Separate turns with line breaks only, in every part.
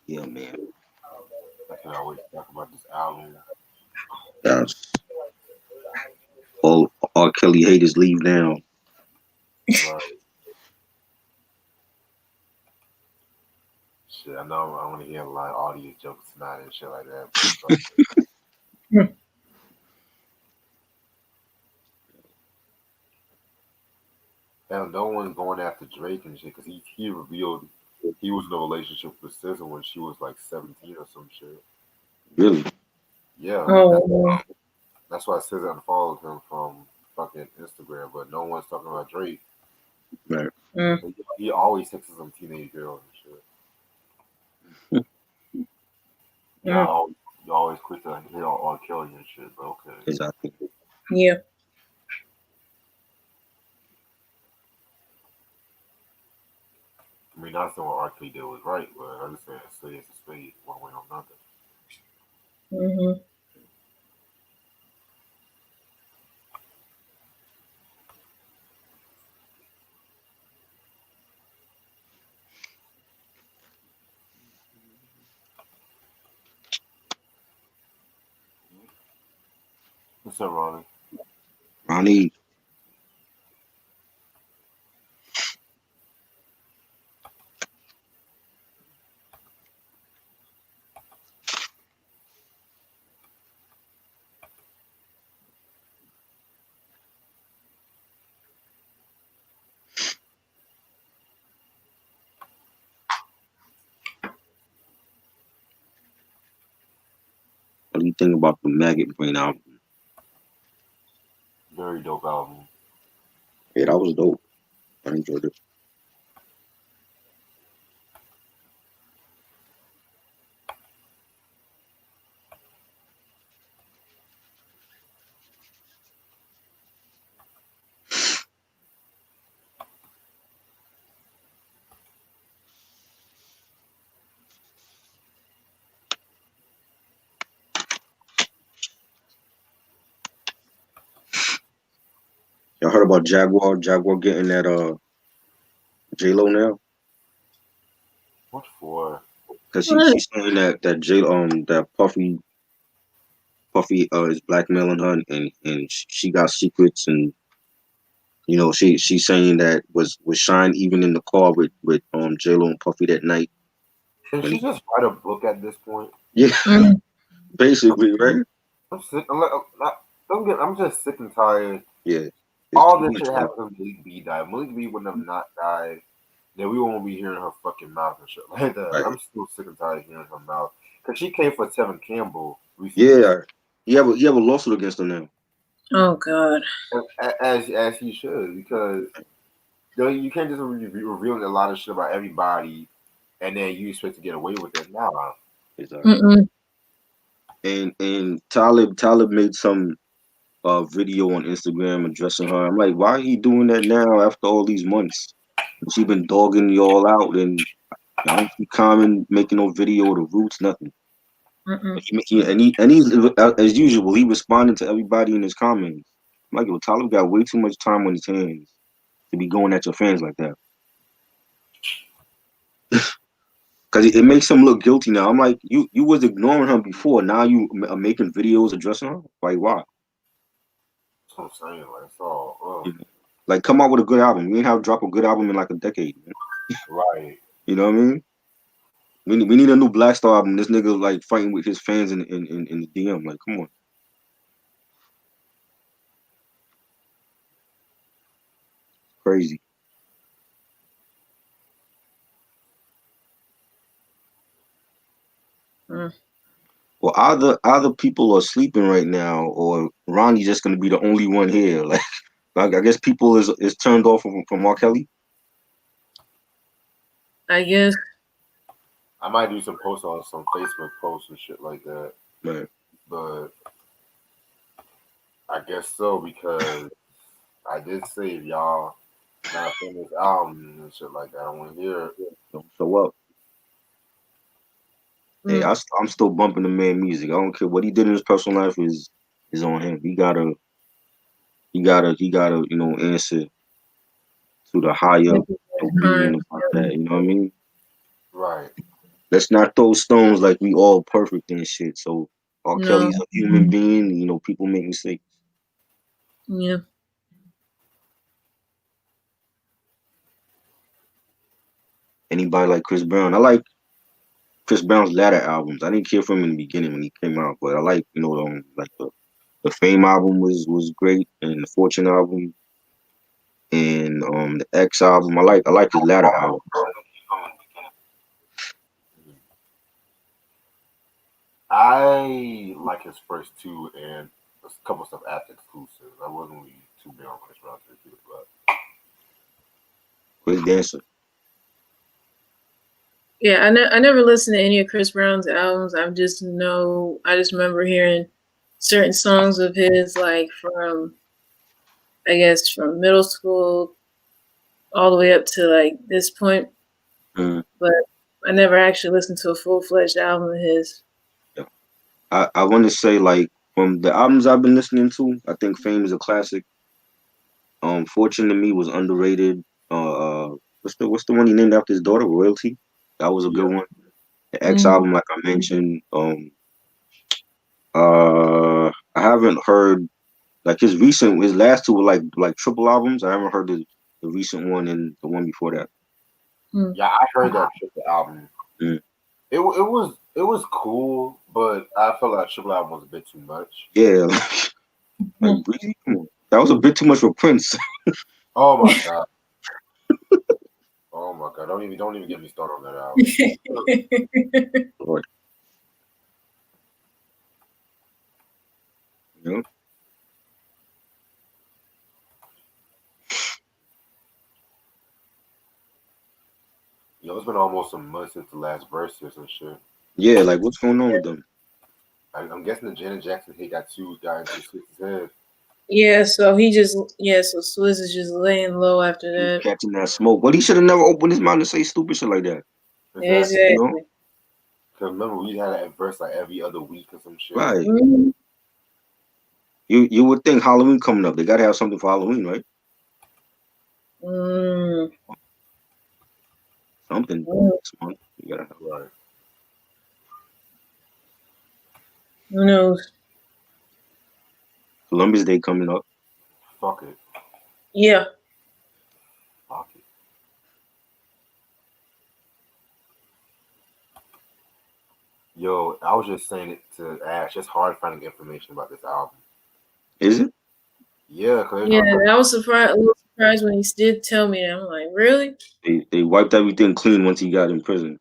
Yeah, man.
I can always talk about this album.
That's all R. Kelly haters leave now.
Right. Shit, I know I want to hear a lot of audio jokes tonight and shit like that, but fuck it. Hell, no one's going after Drake and shit because he revealed he was in a relationship with SZA when she was like 17 or some shit.
Really?
Yeah,
Oh,
that's why SZA unfollowed him from fucking Instagram, but no one's talking about Drake.
Right.
mm,
He always texts some teenage girls and shit.
mm,
You always quick to hit on R. Kelly and shit, but okay.
Exactly.
yeah.
I mean, not saying what R. Kelly did was right, but I just saying spade is a spade, one way or another.
Mm-hmm.
What's up, Ronnie?
Ronnie, what do you think about the Maggot Brain album?
Very dope album.
Yeah, that was dope. I enjoyed it. Y'all heard about Jaguar? Jaguar getting that J Lo now?
What for?
Cause
What?
she's saying that that Puffy is blackmailing her, and she got secrets, and she's saying that was Shine even in the car with J Lo and Puffy that night
Should
when
she just write a book at this point?
yeah,
Mm,
basically, right?
I'm sick. Don't get. I'm just sick and tired.
Yeah, it's
All
too
this
much
shit
now.
happened when Malik B died. Malik B wouldn't have not died. Then we won't be hearing her fucking mouth and shit like that.
Right?
I'm still sick and tired of hearing her mouth. Cause she came for Tevin Campbell recently,
Yeah, you have a lawsuit against her now.
oh God.
as he should, because you can't just be revealing a lot of shit about everybody, and then you expect to get away with it. Nah,
Exactly.
Mm-mm.
And Talib made some video on Instagram addressing her. I'm like, why are you doing that now after all these months? She been dogging y'all out, and I don't see Common making no video of the roots, nothing.
Mm-mm.
But he's as usual. He responded to everybody in his comments. I'm like, yo, Talib got way too much time on his hands to be going at your fans like that. Because it makes him look guilty now. I'm like, you was ignoring her before. Now you are making videos addressing her. Like, why?
that's what I'm saying. Like, it's all,
You know? Like, come out with a good album. You ain't have drop a good album in like a decade. Man.
right.
You know what I mean? We need a new Black Star album. This nigga like fighting with his fans in the DM. Like, come on, crazy.
Mm.
Well, either people are sleeping right now, or Ronnie's just gonna be the only one here. Like I guess people is turned off from R. Kelly.
I guess.
I might do some posts on some Facebook posts and shit like that,
Man,
but I guess so because I did say if y'all not fan this album and shit like that, I want to hear it.
don't show up. Hey,
Mm.
I'm still bumping the man music. I don't care what he did in his personal life is on him. He gotta answer to the higher
Maybe that's
being
kind.
about that. You know what I mean?
Right.
let's not throw stones like we all perfect and shit. So R.
No.
Kelly's a human being. You know, people make mistakes.
Yeah.
Anybody like Chris Brown? I like Chris Brown's latter albums. I didn't care for him in the beginning when he came out, but I like like the Fame album was great, and the Fortune album, and the X album. I like his latter albums.
I like his first two and a couple stuff after exclusive. I wasn't really too big on Chris Brown too, but
Chris Dancer.
Yeah, I never listened to any of Chris Brown's albums. I just remember hearing certain songs of his, like from, I guess, from middle school all the way up to like this point.
Mm,
But I never actually listened to a full-fledged album of his.
yeah. I want to say like from the albums I've been listening to, I think Fame is a classic. Fortune to me was underrated. What's the one he named after his daughter? Royalty. That was a good
yeah,
one. The X
Mm.
album, like I mentioned. I haven't heard like his last two were like triple albums. I haven't heard the recent one and the one before that.
Mm.
yeah, I heard that triple album.
Mm.
It was cool, but I felt like triple album was a bit too much.
Yeah, like really, come on. That was a bit too much for Prince.
Oh my god. Oh my god. Don't even get me started on that album.
Lord, you know?
Yo, it's been almost a month since the last verse or some shit.
Yeah, like what's going on with them?
I'm guessing the Janet Jackson hit got into Swift's head.
So Swizz is just laying low after
He was
that.
catching that smoke. But he should have never opened his mouth to say stupid shit like that.
Exactly.
You know?
Exactly.
Because remember, we had that verse like every other week or some shit.
Right.
Mhm.
You would think Halloween coming up. They gotta have something for Halloween, right?
Mm.
Something
Mm.
this month. You gotta have
Right.
Who knows?
Columbus Day coming up.
Fuck it.
Yeah.
Fuck it. Yo, I was just saying it to Ash. It's hard finding information about this album.
Is it?
Yeah, because
Yeah, I was surprised. A little surprised when he did tell me that. I'm like, really?
They wiped everything clean once he got in prison.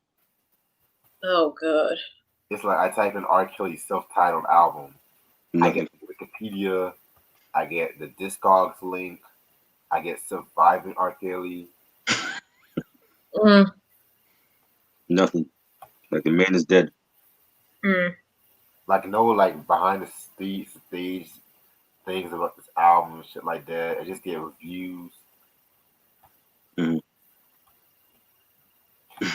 Oh God.
it's like I type in R. Kelly self-titled album. I
Nothing.
get Wikipedia. I get the Discogs link. I get Surviving R. Kelly.
Mm.
Nothing. Like the man is dead.
Mm.
Like no like behind the stage things about this album and shit like that. I just get reviews.
Mhm.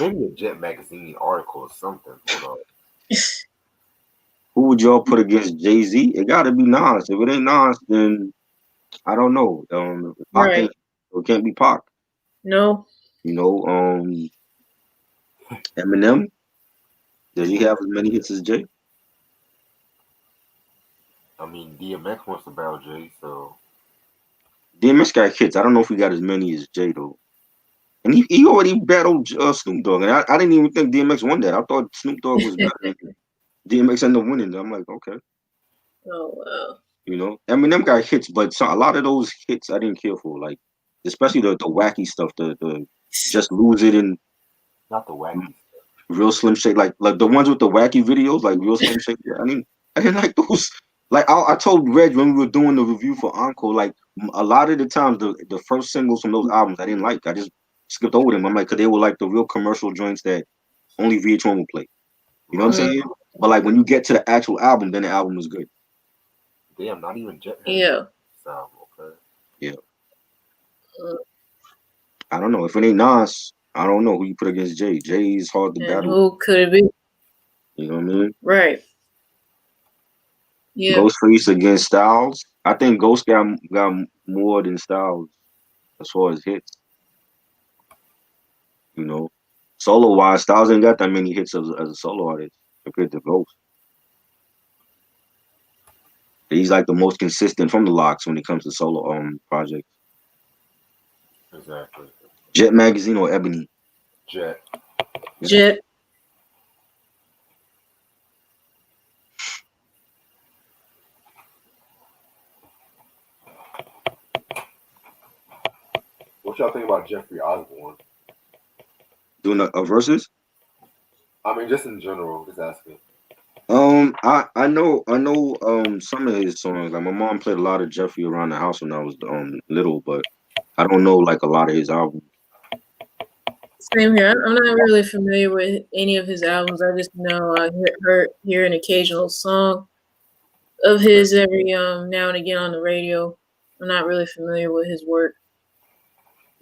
Maybe a Jet magazine article or something. Hold on.
Who would y'all put against Jay-Z? It gotta be Nas. If it ain't Nas, then I don't know. Pac
Right.
ain't, it can't be Pac.
No.
You know, Eminem. Does he have as many hits as Jay?
I mean, DMX wants to battle Jay, so
DMX got hits. I don't know if he got as many as Jay though. And he already battled Snoop Dogg, and I didn't even think DMX won that. I thought Snoop Dogg was better. Than DMX ended up winning. I'm like, okay,
Oh wow.
Eminem got hits, but a lot of those hits I didn't care for, like especially the wacky stuff, the just lose it and
not the wacky.
Real Slim Shady, like the ones with the wacky videos, like Real Slim Shady. I didn't like those. Like I told Reg when we were doing the review for Encore, like a lot of the times the first singles from those albums I didn't like. I just skipped over them. I'm like, cause they were like the real commercial joints that only VH1 would play. You know what I'm
Right.
Mm.
saying? But like when you get to the actual album, then the album was good.
Damn, not even Jet has
Yeah.
this album, okay.
Yeah.
Mm.
I don't know if it ain't Nas. I don't know who you put against Jay. Jay is hard to
And
battle.
who could it be?
You know what I mean?
Right. Yeah.
Ghostface against Styles. I think Ghost got more than Styles as far as hits. You know, Solo wise, Styles ain't got that many hits as a solo artist compared to Ghost. He's like the most consistent from the Locks when it comes to solo projects.
Exactly.
Jet Magazine or Ebony?
Jet.
Jet.
What y'all think about Jeffrey Osborne?
Doing a versus?
I mean, just in general, just asking.
I know some of his songs. Like my mom played a lot of Jeffrey around the house when I was little, but I don't know like a lot of his albums.
Same here. I'm not really familiar with any of his albums. I just know I hear an occasional song of his every now and again on the radio. I'm not really familiar with his work.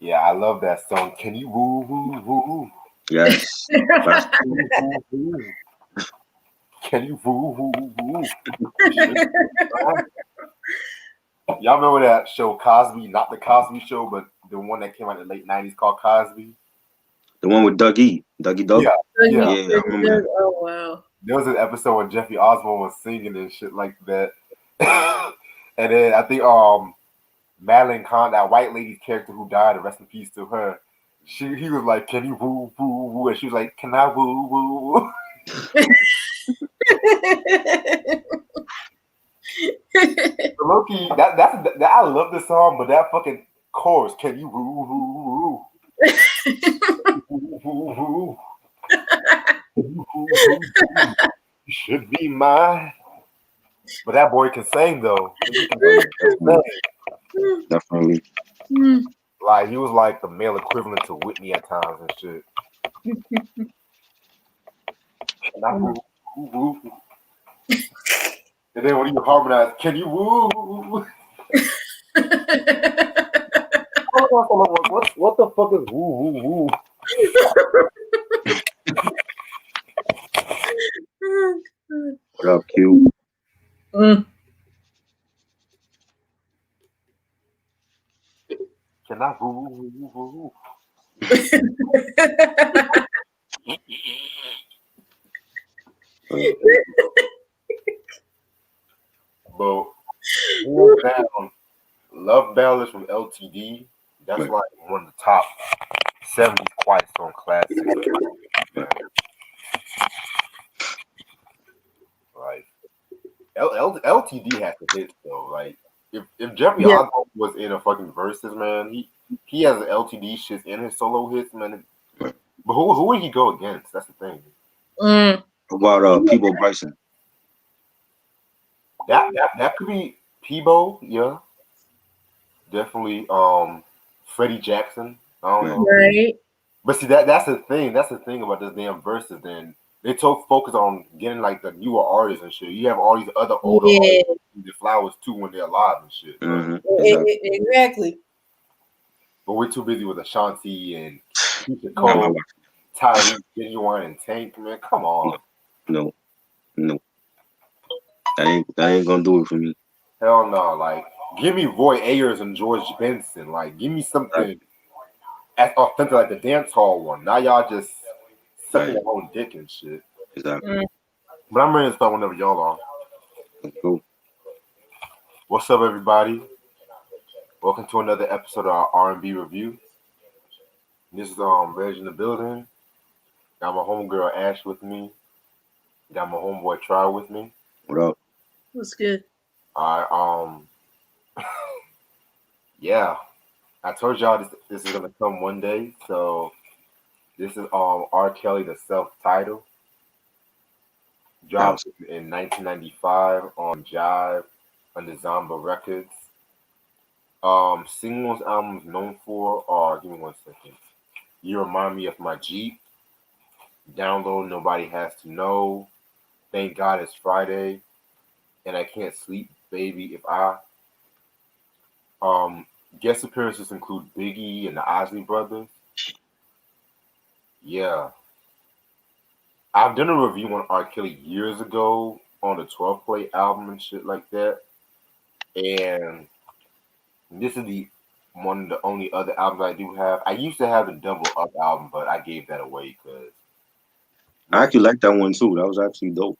Yeah, I love that song. Can you woo woo woo?
Yes. That's
Woo, woo, woo. Can you woo woo woo? Y'all remember that show Cosby? Not the Cosby Show, but the one that came out in the late '90s called Cosby.
the one with Dougie Doug.
Yeah, yeah.
Yeah, I remember that.
Oh wow.
There was an episode where Jeffrey Osborne was singing and shit like that. And then I think Madeline Kahn, that white lady's character who died, rest in peace to her. He was like, "Can you woo woo woo?" And she was like, "Can I woo woo woo?" Loki, that I love this song, but that fucking chorus, "Can you woo woo woo woo woo woo? You should be mine." But that boy can sing though. He can sing.
Definitely.
Like he was like the male equivalent to Whitney at times and shit. And I woo woo woo. And then when you harmonize, can you woo? What the fuck is woo woo woo?
What up, Q?
Can I woo woo woo? But hands down, Love Ballads from LTD. That's like one of the top 70s quiet song classics. Like LTD has the hits though. Like if Jeffrey Osborne was in a fucking verses, man, he has LTD shits in his solo hits, man. But who would he go against? That's the thing.
About Peebo Bryson?
That could be Peebo, yeah. Definitely Freddie Jackson. I don't know.
Right.
But see that's the thing. That's the thing about this damn verses. Then they so focused on getting like the newer artists and shit. You have all these other older artists the flowers too when they're alive and shit.
Exactly.
But we're too busy with Ashanti and Keisha Cole, Tyrese, Genuine, and Tank. Man, come on.
No. That ain't gonna do it for me.
Hell no. Like, give me Roy Ayers and George Benson. Like, give me something as authentic like the dance hall one. Now y'all just sucking your own dick and shit.
Exactly.
But I'm ready to start whenever y'all are.
Let's go.
What's up, everybody? Welcome to another episode of our R&B review. This is Reg in the building. Got my homegirl Ash with me. Got my homeboy Try with me.
What up?
What's good?
Yeah. I told y'all this is gonna come one day. So this is R.Kelly, the self-titled. Dropped in 1995 on Jive under Zomba Records. Singles albums known for are, give me 1 second. You Remind Me of My Jeep. Download Nobody Has to Know. Thank God It's Friday. And I Can't Sleep, Baby, If I. Guest appearances include Biggie and the Isley Brothers. Yeah. I've done a review on R. Kelly years ago on the 12 Play album and shit like that. And this is the one of the only other albums I do have. I used to have the Double Up album, but I gave that away because
I
like
actually like that one too. That was actually dope.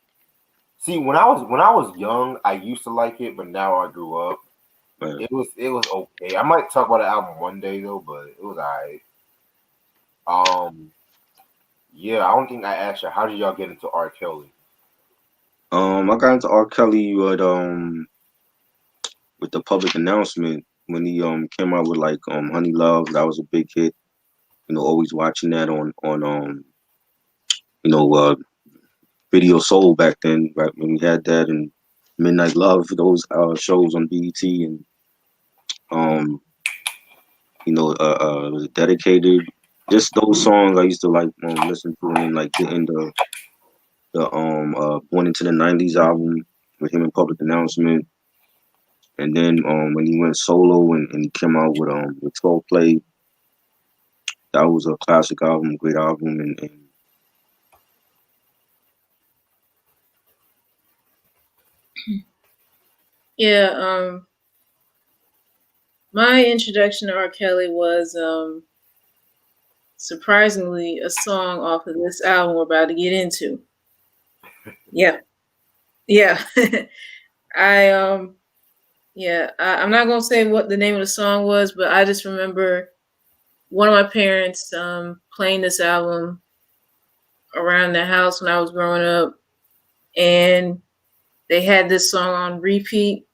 see when I was young, I used to like it, but now I grew up.
Man.
It was okay. I might talk about the album one day though, but it was alright. Um, yeah, I don't think I asked you how did y'all get into R. Kelly?
I got into R. Kelly with the public announcement when he came out with like Honey Love. That was a big hit. You know, always watching that on you know Video Soul back then, right when we had that, and Midnight Love, those shows on BET, and um was it Dedicated. Just those songs I used to like listen to, and then like getting the Born into the '90s album with him in Public Announcement, and then when he went solo and he came out with 12 Play, that was a classic album, great album, and
Yeah, my introduction to R. Kelly was surprisingly a song off of this album we're about to get into. Yeah, yeah. I yeah, I'm not gonna say what the name of the song was, but I just remember one of my parents playing this album around the house when I was growing up, and they had this song on repeat.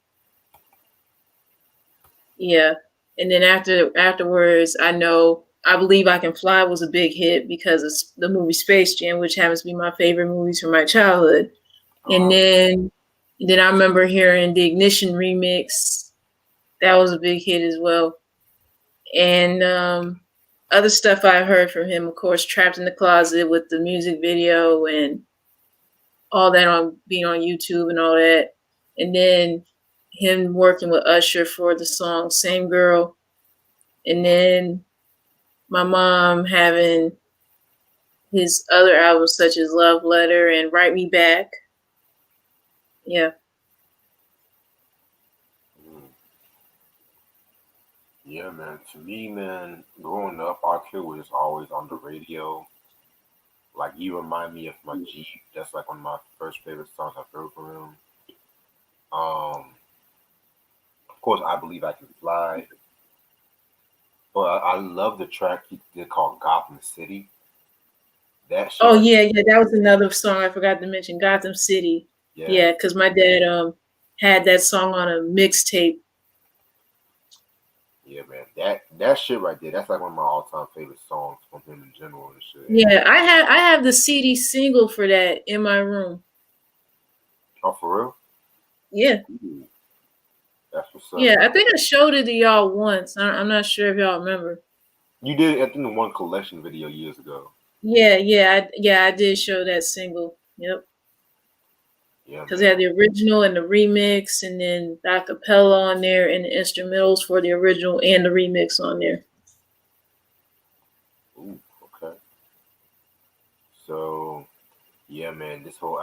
Yeah, and then afterwards, I believe I Can Fly was a big hit because of the movie Space Jam, which happens to be my favorite movies from my childhood. And
Uh,
then I remember hearing the Ignition remix. That was a big hit as well. And other stuff I heard from him, of course, Trapped in the Closet with the music video and all that on being on YouTube and all that. And then him working with Usher for the song Same Girl. And then my mom having his other albums such as Love Letter and Write Me Back. Yeah.
mm, yeah, man. To me, man, growing up, R. Kelly was just always on the radio. Like you remind me of my Jeep. That's like one of my first favorite songs I've heard from him. Of course, I believe I can fly. But I love the track he did called Gotham City. That shit
Oh
right,
yeah, yeah, that was another song I forgot to mention, Gotham City.
yeah,
Yeah, because my dad had that song on a mixtape.
yeah, man. That shit right there. That's like one of my all time favorite songs from him in general and shit. And
Yeah, I have the CD single for that in my room.
oh, for real?
Yeah.
Ooh, that's what's up,
Yeah,
man.
I think I showed it to y'all once. I'm not sure if y'all remember.
You did, I think, the one collection video years ago.
Yeah, I did show that single. Yep.
Yeah,
Because they
man.
had the original and the remix, and then the acapella on there, and the instrumentals for the original and the remix on there.
Ooh, okay. So yeah, man. This whole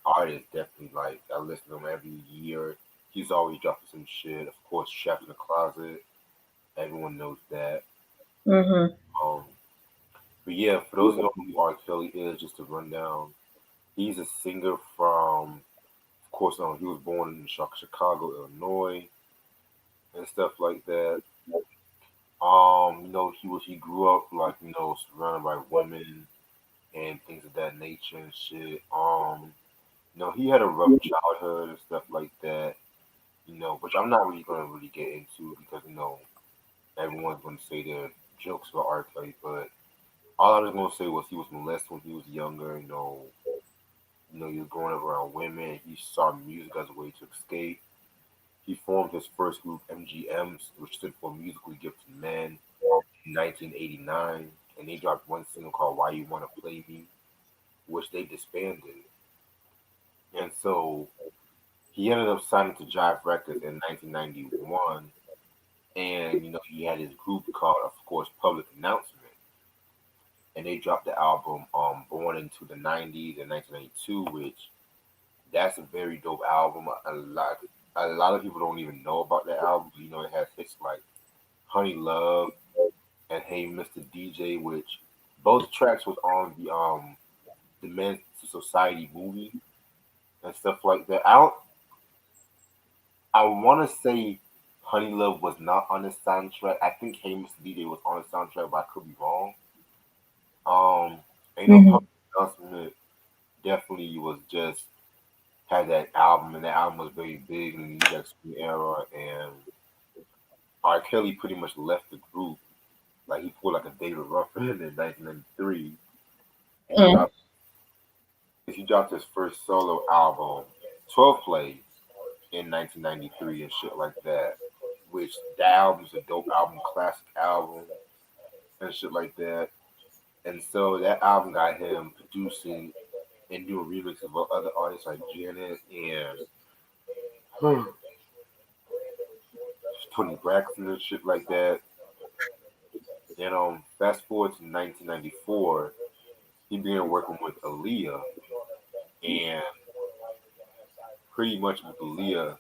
artist definitely like I listen to him every year. He's always dropping some shit. Of course, Chef in the Closet. Everyone knows that.
Mm-hmm.
Um, but yeah, for those who don't know who R. Kelly is, just to run down, he's a singer from, of course, he was born in Chicago, Illinois, and stuff like that. He grew up like surrounded by women and things of that nature and shit. He had a rough childhood and stuff like that. Which I'm not really gonna really get into because everyone's gonna say their jokes about R. Kelly, but all I was gonna say was he was molested when he was younger. He was growing up around women. He saw music as a way to escape. He formed his first group, MGMs, which stood for Musically Gifted Men, in 1989, and they dropped one single called "Why You Wanna Play Me," which they disbanded. And so he ended up signing to Jive Records in 1991, and he had his group called, of course, Public Announcement, and they dropped the album "Born into the '90s" in 1992, which that's a very dope album. A lot. a lot of people don't even know about that album. You know, it has hits like Honey Love and Hey Mr. DJ, which both tracks was on the Men's Society movie and stuff like that. I want to say Honey Love was not on the soundtrack. I think Hey Mr. DJ was on the soundtrack, but I could be wrong. Um, Ain't No
Mm-hmm.
Public Announcement definitely was just had that album, and that album was very big in the New Jack Swing era. And R. Kelly pretty much left the group. Like he pulled like a David Ruffin in 1993. He
Mm.
dropped he dropped his first solo album, 12 Play, in 1993 and shit like that. Which that album's a dope album, classic album and shit like that. And so that album got him producing and doing remixes of other artists like Janet and Tony Braxton and shit like that. And fast forward to 1994, he began working with Aaliyah, and pretty much with Aaliyah,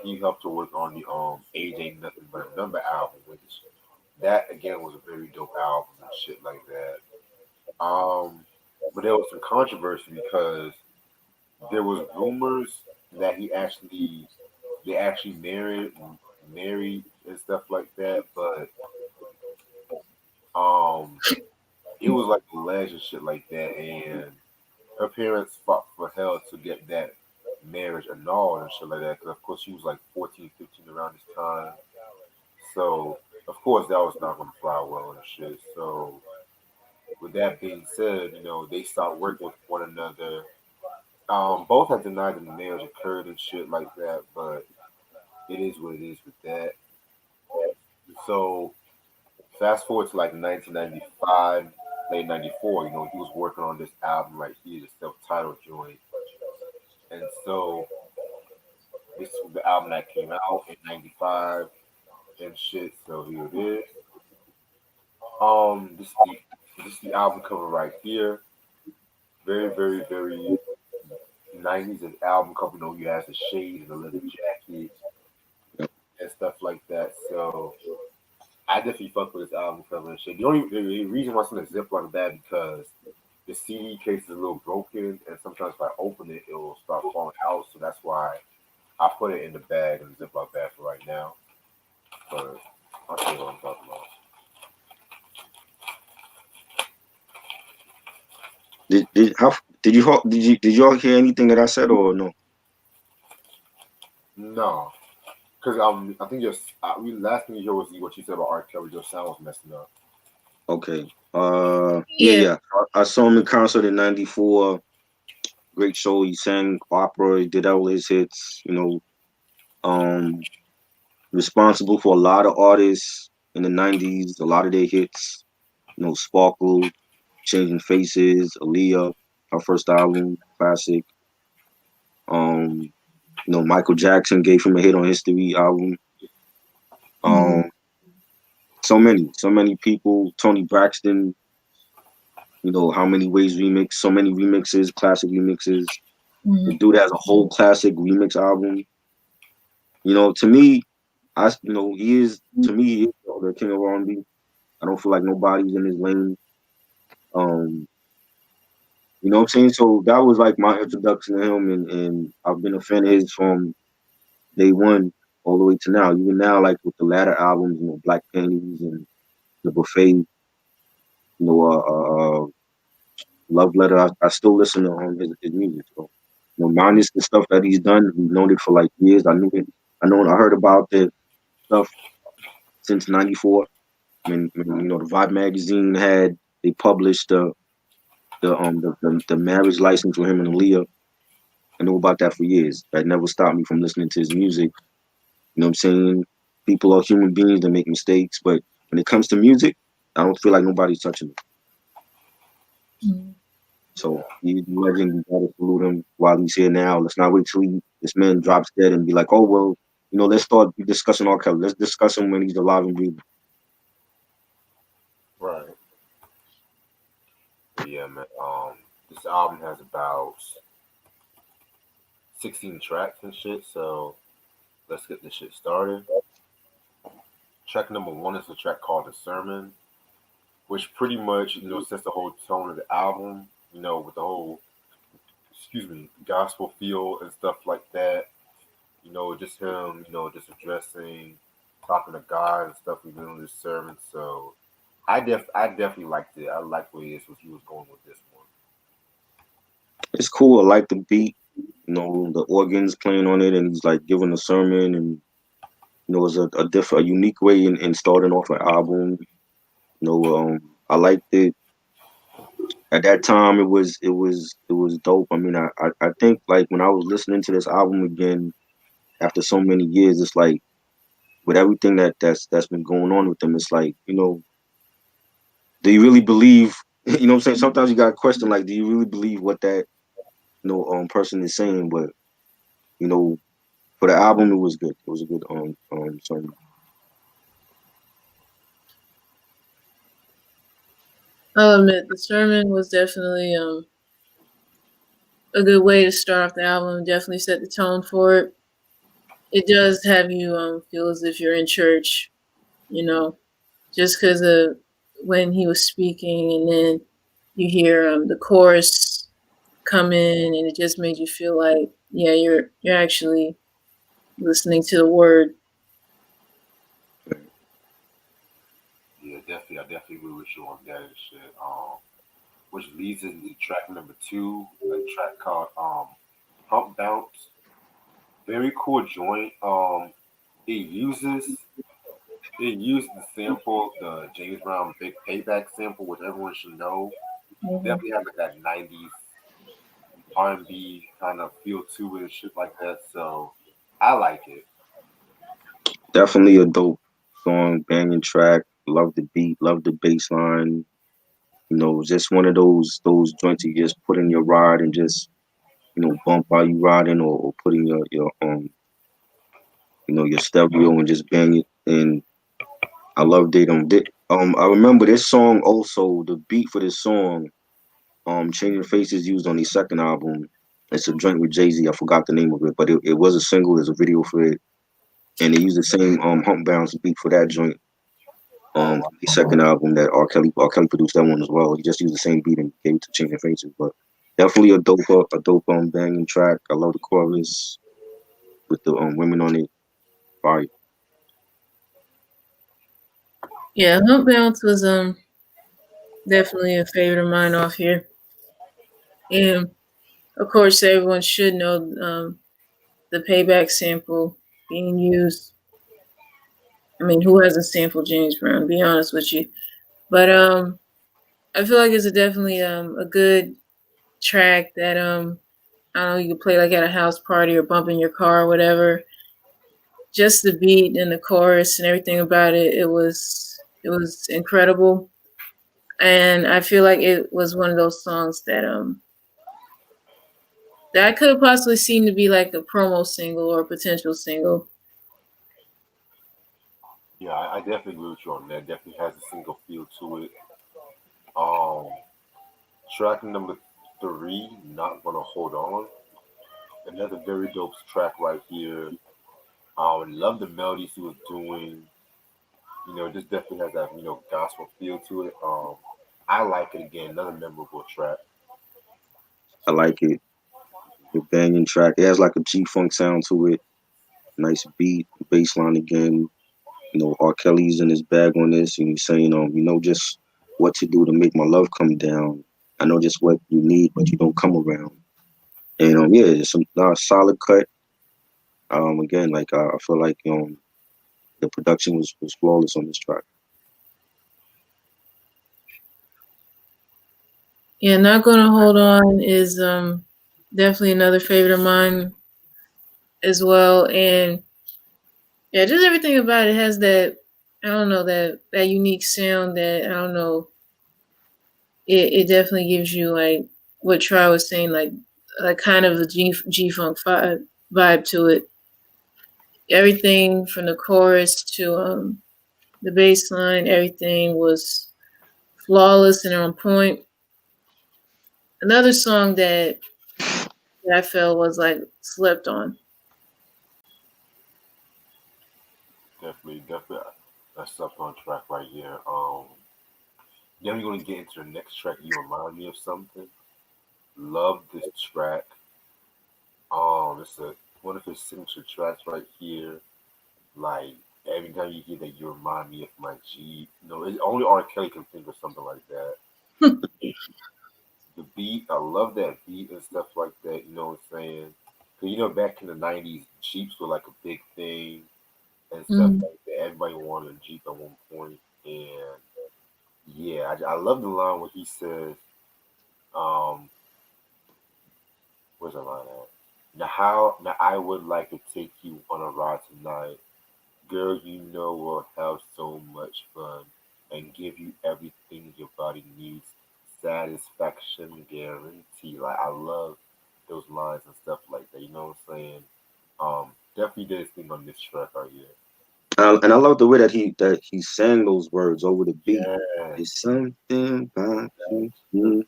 he helped her work on the Age Ain't Nothing But a Number album, which that again was a very dope album and shit like that. But there was some controversy because there was rumors that they actually married and stuff like that, but um it was like alleged and shit like that, and her parents fought for hell to get that marriage annulled and shit like that. Because of course she was like 14, 15 around this time, so of course that was not gonna fly well and shit. So with that being said, they stopped working with one another. Both have denied that the marriage occurred and shit like that, but it is what it is with that. So fast forward to like 1995, late 94, he was working on this album right here, the self-titled joint. And so this was the album that came out in 95 and shit. So here it is. This is the album cover right here. Very, very, very 90s and album cover. He has the shades and the leather jacket and stuff like that. So I definitely fuck with this album cover and shit. The reason why it's in a Ziploc bag because the CD case is a little broken, and sometimes if I open it, it will start falling out. So that's why I put it in the bag in the Ziploc bag for right now. But I'll tell you what I'm talking about.
Did how did y'all hear anything that I said or no?
No, because I think your we last thing you heard was what you said about R. Kelly. Your sound was messing up.
Okay. Yeah,
Yeah.
yeah. I saw him in concert in '94. Great show. He sang opera. He did all his hits. Um, responsible for a lot of artists in the '90s. A lot of their hits. Sparkle, Changing Faces, Aaliyah, her first album, classic. Um, Michael Jackson gave him a hit on History album.
Mm-hmm.
Um, so many people. Tony Braxton, How Many Ways remix, so many remixes, classic remixes. The
Mm-hmm.
dude has a whole classic remix album. To me, he is the king of R&B. I don't feel like nobody's in his lane. Um, you know what I'm saying? So that was like my introduction to him, and I've been a fan of his from day one all the way to now. Even now, like with the latter albums, Black Panties and The Buffet, Love Letter. I still listen to his music. So, minus the stuff that he's done, we've known it for like years. I knew it. I heard about the stuff since '94. When the Vibe magazine they published the marriage license for him and Aaliyah. I knew about that for years. That never stopped me from listening to his music. You know what I'm saying? People are human beings that make mistakes, but when it comes to music, I don't feel like nobody's touching it.
Mm-hmm.
So he's a legend. We gotta salute him while he's here now. Let's not wait till this man drops dead and be like, oh well, let's start discussing R. Kelly. Let's discuss him when he's alive and breathing.
Right. But yeah, man. This album has about 16 tracks and shit. So let's get this shit started. Track number one is a track called "The Sermon," which pretty much sets the whole tone of the album. With the whole gospel feel and stuff like that. Just him, just addressing, talking to God and stuff within this sermon. So I definitely liked it. I like where he was going with this one.
It's cool. I like the beat. The organs playing on it, and he's like giving a sermon, and it's a different, a unique way in starting off an album. I liked it. At that time, it was dope. I mean, I think like when I was listening to this album again after so many years, it's like with everything that's been going on with them, it's like do you really believe? You know what I'm saying? Sometimes you got to question like, do you really believe what that person is saying? But you know, for the album, it was good. It was a good song.
I'll admit the sermon was definitely a good way to start off the album. Definitely set the tone for it. It does have you feel as if you're in church, you know, just because of when he was speaking, and then you hear the chorus come in, and it just made you feel like, yeah, you're actually listening to the word.
Yeah, definitely. I definitely agree with you on that and shit. Which leads into track number two, a track called Hump Bounce. Very cool joint. It uses it used the sample, the James Brown Big Payback sample, which everyone should know.
Mm-hmm.
Definitely has like that '90s R&B kind of feel to it and shit like that. So I like it.
Definitely a dope song, banging track. Love the beat, love the bass line. Just one of those joints you just put in your ride and just bump while you riding, or put in your stereo and just bang it. And I loved it. I remember this song also. The beat for this song, "Changing Faces" used on the second album. It's a joint with Jay-Z. I forgot the name of it, but it was a single. There's a video for it, and they used the same hump bounce beat for that joint. The second album that R. Kelly produced that one as well. He just used the same beat and gave it to Changing Faces, but definitely a dope banging track. I love the chorus with the women on it. Fire.
Yeah, Hump Bounce was definitely a favorite of mine off here, and of course everyone should know the payback sample being used. I mean, who hasn't sampled James Brown? To be honest with you, but I feel like it's definitely a good track that I don't know, you can play like at a house party or bump in your car or whatever. Just the beat and the chorus and everything about it, it was incredible. And I feel like it was one of those songs that I could have possibly seen to be like a promo single or a potential single.
Yeah, I definitely agree with you on that. Definitely has a single feel to it. Um, Track number three, Not Gonna Hold On. Another very dope track right here. I love the melodies he was doing. This definitely has that gospel feel to it. I like it again. Another memorable track.
I like it. The banging track. It has like a G funk sound to it. Nice beat, bass line again. R. Kelly's in his bag on this, and he's saying, just what to do to make my love come down. I know just what you need, but you don't come around. And yeah, it's a solid cut. Again, like I feel like the production was flawless on this track.
Yeah, Not Gonna Hold On is definitely another favorite of mine as well. And yeah, just everything about it has that, I don't know, that unique sound that, I don't know, it definitely gives you like what Try was saying, like kind of a G funk vibe to it. Everything from the chorus to the bass line, everything was flawless and on point. Another song that that I felt was like slept on.
Definitely, that's up on track right here. Then we're gonna get into the next track. You remind me of something. Love this track. It's one of his signature tracks right here. Like every time you hear that, you remind me of my G. Only R. Kelly can think of something like that. The beat, I love that beat and stuff like that. You know what I'm saying? Cause back in the '90s, Jeeps were like a big thing and stuff
Mm.
like that. Everybody wanted a Jeep at one point, and yeah, I love the line where he says, um, "Where's the line at? Now I would like to take you on a ride tonight, girl. We'll have so much fun and give you everything your body needs. Satisfaction guarantee." Like I love those lines and stuff like that. You know what I'm saying? Definitely did his thing on this track right here.
And I love the way that he sang those words over the beat.
Yeah.
It's something about you. Mm,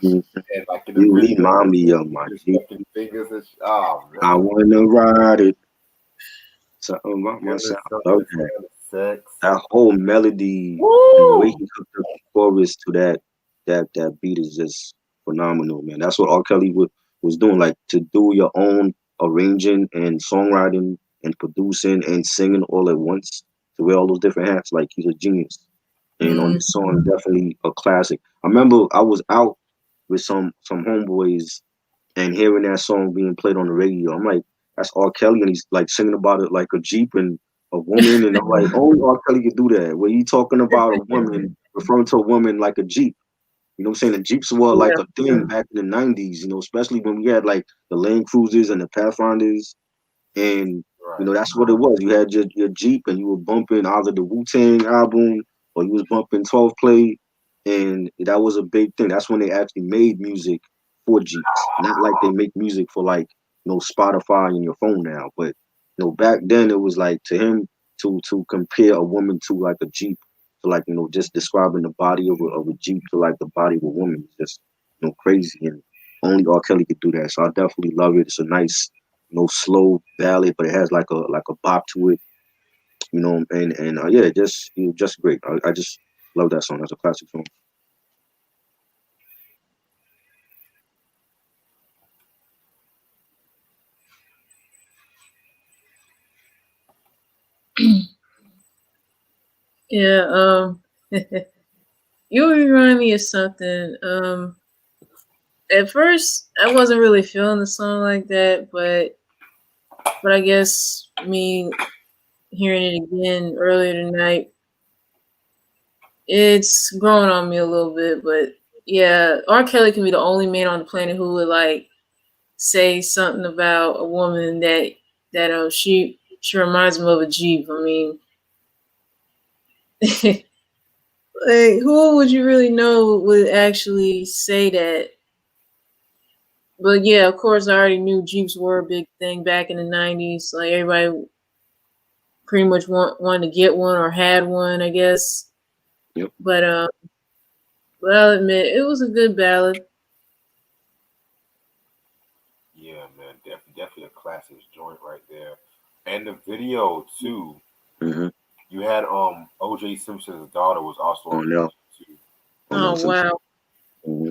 mm,
And like in the
you
video,
remind me of my
his
Jeep.
fucking fingers and oh
I
man,
wanna ride it. Something about my
feeling
sound. I
something,
love that.
feeling sex.
That whole melody and the way
Woo!
he hooked up the chorus to that beat is just phenomenal, man. That's what R. Kelly was doing, like to do your own arranging and songwriting and producing and singing all at once, to wear all those different hats. Like he's a genius. And on
Mm.
this song, definitely a classic. I remember I was out with some homeboys and hearing that song being played on the radio. I'm like, that's R. Kelly, and he's like singing about it like a Jeep and a woman, and I'm like, only R. Kelly could do that. Where you talking about a woman, referring to a woman like a Jeep. You know what I'm saying? The Jeeps were
Yeah.
like a thing back in the '90s. Especially when we had like the Land Cruisers and the Pathfinders, and
Right.
that's what it was. You had your Jeep, and you were bumping either the Wu Tang album or you was bumping 12 play, and that was a big thing. That's when they actually made music for Jeeps, not like they make music for like Spotify and your phone now. But back then it was like to him to compare a woman to like a Jeep, to like just describing the body of a Jeep to like the body of a woman is just crazy, and only R. Kelly could do that. So I definitely love it. It's a nice slow ballad, but it has like a bop to it, and yeah, just great. I just love that song. That's a classic song.
Yeah. You remind me of something. At first, I wasn't really feeling the song like that, but I guess me hearing it again earlier tonight, it's growing on me a little bit. But yeah, R. Kelly can be the only man on the planet who would like say something about a woman that she reminds him of a Jeep. I mean, like who would you really know would actually say that? But yeah, of course, I already knew Jeeps were a big thing back in the '90s. Like everybody pretty much wanted to get one or had one, I guess.
Yep.
But I'll admit it was a good ballad.
Yeah, man, definitely a classic joint right there. And the video too.
Mm-hmm.
You had OJ Simpson's daughter was also on
On
the
y'all,
video too.
on them
Oh
Simpsons.
wow!
Mm-hmm.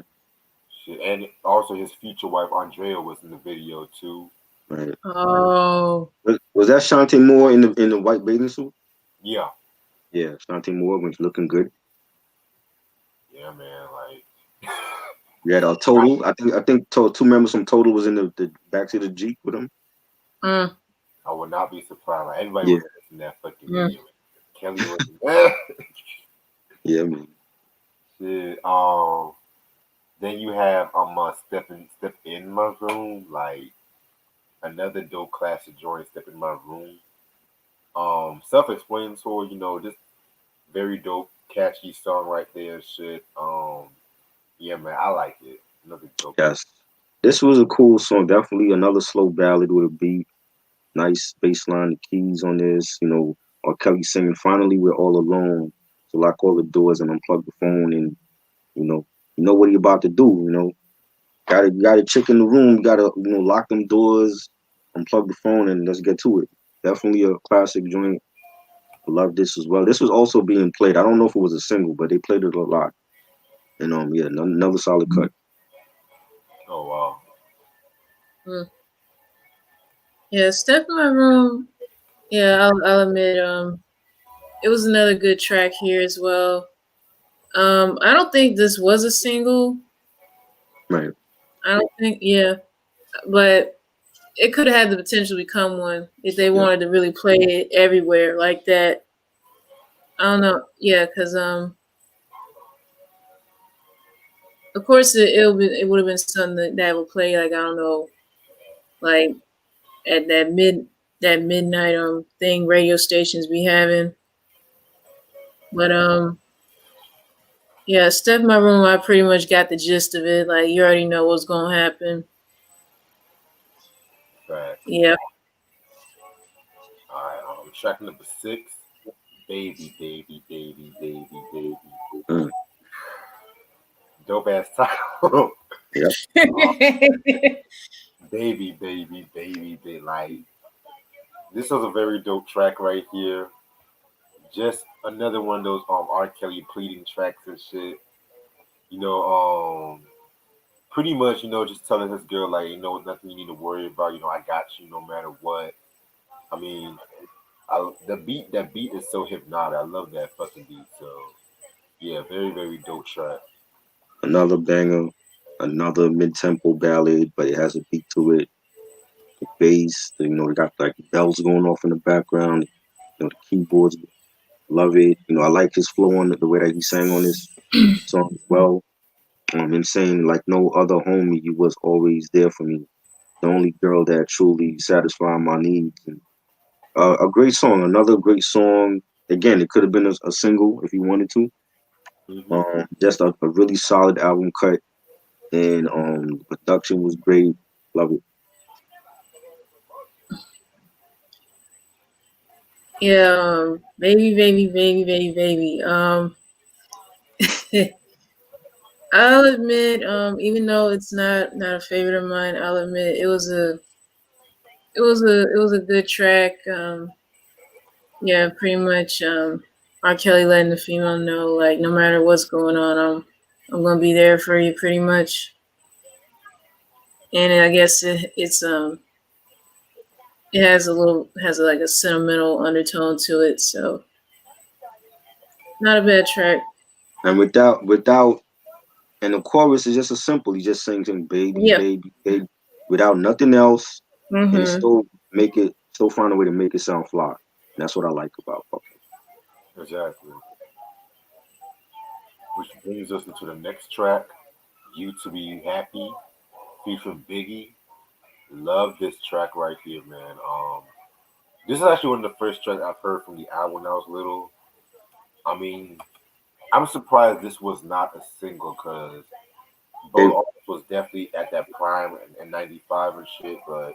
Shit. And also his future wife Andrea was in the video too.
Right.
Oh
Was that Shantae Moore in the white bathing suit?
Yeah,
Yeah, Shantae Moore was looking good.
yeah, man. Like
We had Total. I think two members from Total was in the backseat of the Jeep with him.
mm,
I would not be surprised. Like everybody
Yeah,
was in that fucking
mm.
video. Kelly was in there.
yeah, man.
Shit. Then you have step in my room, like another dope classic joint, step in my room. Self-explanatory, just very dope, catchy song right there and shit. Yeah, man, I like it. Another dope ass.
Yes, this was a cool song. Definitely another slow ballad with a beat. Nice bass line, the keys on this. R. Kelly singing. Finally, we're all alone. So lock all the doors and unplug the phone, and you know what he about to do. got a chick in the room. Gotta lock them doors, unplug the phone, and let's get to it. Definitely a classic joint. Love this as well. This was also being played. I don't know if it was a single, but they played it a lot. And yeah, another solid cut.
Oh wow.
Mm. Yeah, Step in My Room. Yeah, I'll admit, it was another good track here as well. I don't think this was a single.
Right.
I don't think, yeah, but it could have had the potential to become one if they
Yeah.
wanted to really play it everywhere like that. I don't know, yeah, because of course it would have been something that would play like I don't know, like at that midnight thing radio stations be having, but yeah, Step in My Room. I pretty much got the gist of it. Like you already know what's gonna happen.
Facts.
Yeah.
All right. Track number 6. Baby, baby, baby, baby, baby.
Mm,
Dope ass title.
yep.
uh, baby, baby, baby, baby. Like this was a very dope track right here. Just another one of those R. Kelly pleading tracks and shit. You know, pretty much, just telling his girl like, nothing you need to worry about. I got you no matter what. I mean, that beat is so hypnotic. I love that fucking beat. So yeah, very very dope track.
Another banger. Another mid-tempo ballad, but it has a beat to it. The bass, it got like bells going off in the background. The keyboards. Love it. I like his flow on the way that he sang on this song as well. And saying like no other homie, you was always there for me. The only girl that truly satisfied my needs. And, a great song, another great song. Again, it could have been a single if you wanted to.
Hmm.
Just a really solid album cut, and the production was great. Love it.
Yeah, baby, baby, baby, baby, baby. I'll admit, even though it's not a favorite of mine, I'll admit it was a good track. Yeah, pretty much. R. Kelly letting the female know, like, no matter what's going on, I'm gonna be there for you, pretty much. And I guess it has like a sentimental undertone to it, so not a bad track.
And without and the chorus is just a simple. He just sings in baby,
Yeah.
baby, baby, without nothing else, and it
Mhm.
still find a way to make it sound fly. And that's what I like about Puffy.
Exactly. Which brings us into the next track, "You to Be Happy," featuring Biggie. Love this track right here, man. This is actually one of the first tracks I've heard from the album when I was little. I mean, I'm surprised this was not a single because
They,
both artists was definitely at that prime in '95 and shit. But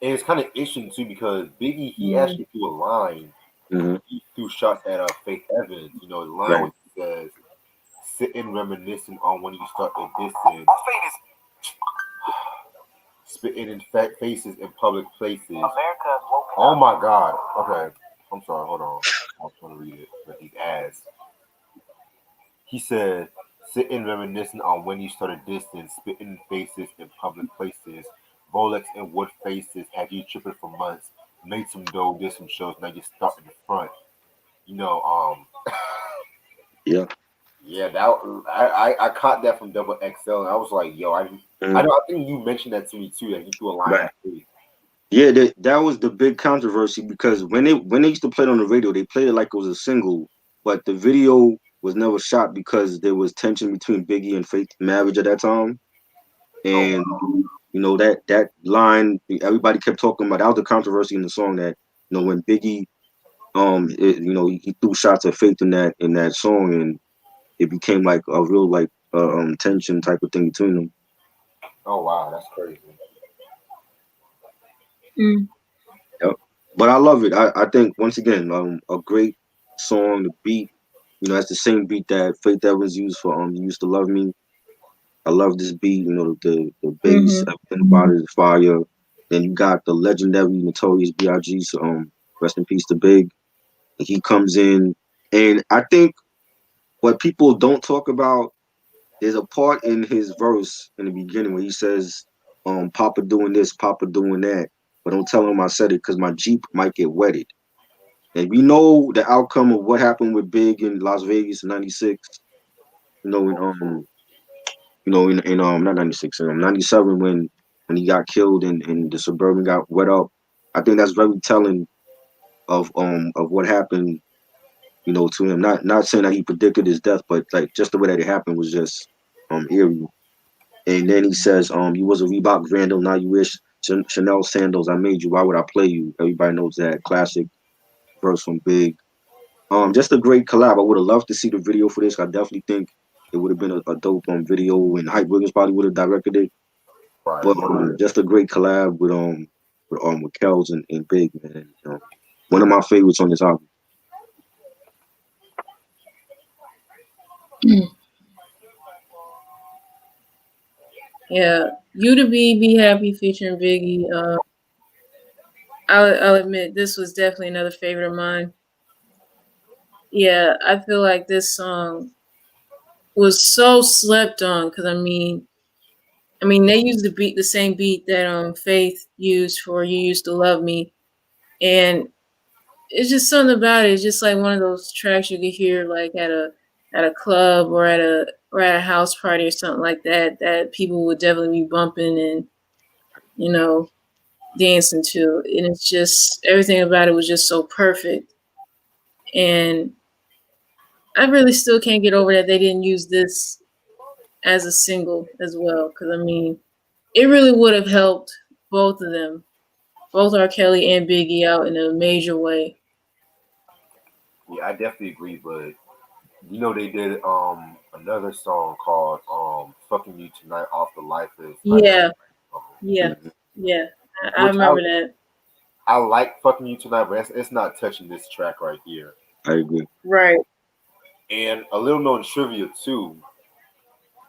and it's kind of interesting too because Biggie he
Mm.
actually threw a line.
hmm
He threw shots at Faith Evans. The line
right,
where he says, "Sitting reminiscing on when you started dissing, spitting in faces in public places." Oh my God. Okay, I'm sorry. Hold on. I was trying to read it, but these ads. He said, "Sitting reminiscing on when you started dissing, spitting in faces in public places, Rolex and wood faces had you tripping for months. Made some dough, did some shows, now you stuck in the front." You know,
yeah.
yeah, I caught that from Double XL, and I was like, yo, I
Mhm.
know, I think you mentioned that to me too, that he threw a line
Right.
at me.
Yeah, that was the big controversy because when they used to play it on the radio, they played it like it was a single, but the video was never shot because there was tension between Biggie and Faith marriage at that time,
Oh
and
wow,
that line everybody kept talking about. That was the controversy in the song that when Biggie he threw shots at Faith in that song, and it became like a real like tension type of thing between them.
oh wow, that's crazy.
Mm.
Yep. But I love it. I think once again, a great song. The beat, that's the same beat that Faith Evans used for "You Used to Love Me." I love this beat. You know, the bass,
Mhm.
everything about it is fire. Then you got the legendary Notorious B.I.G. So, rest in peace to Big. And he comes in, and I think what people don't talk about, there's a part in his verse in the beginning where he says, Papa doing this, Papa doing that, but don't tell him I said it because my Jeep might get wetted. And we know the outcome of what happened with Big in Las Vegas in '96. You know, in not '96, 97 when he got killed and the Suburban got wet up. I think that's very telling of what happened, to him. Not saying that he predicted his death, but like just the way that it happened was just eerie. And then he says, you was a Reebok vandal, now you wish Chanel sandals. I made you. Why would I play you? Everybody knows that classic verse from Big. Just a great collab. I would have loved to see the video for this. I definitely think it would have been a dope video, and Hype Williams probably would have directed it.
Right.
But just a great collab with Kels and Big, man. One of my favorites on this album.
Yeah, "You to Be Happy" featuring Biggie. I'll admit this was definitely another favorite of mine. Yeah, I feel like this song was so slept on because I mean they used the same beat that Faith used for "You Used to Love Me," and it's just something about it. It's just like one of those tracks you could hear like at a club or at a house party or something like that that people would definitely be bumping and you know dancing to. And it's just everything about it was just so perfect. And I really still can't get over that they didn't use this as a single as well. Because it really would have helped both of them, both R. Kelly and Biggie, out in a major way.
Yeah, I definitely agree. But they did another song called "Fucking You Tonight" off the Life is
Yeah,
Legendary album.
yeah,
Mhm.
yeah. I
Which
remember that.
I like "Fucking You Tonight," but it's not touching this track right here.
I agree.
Right.
And a little known trivia too.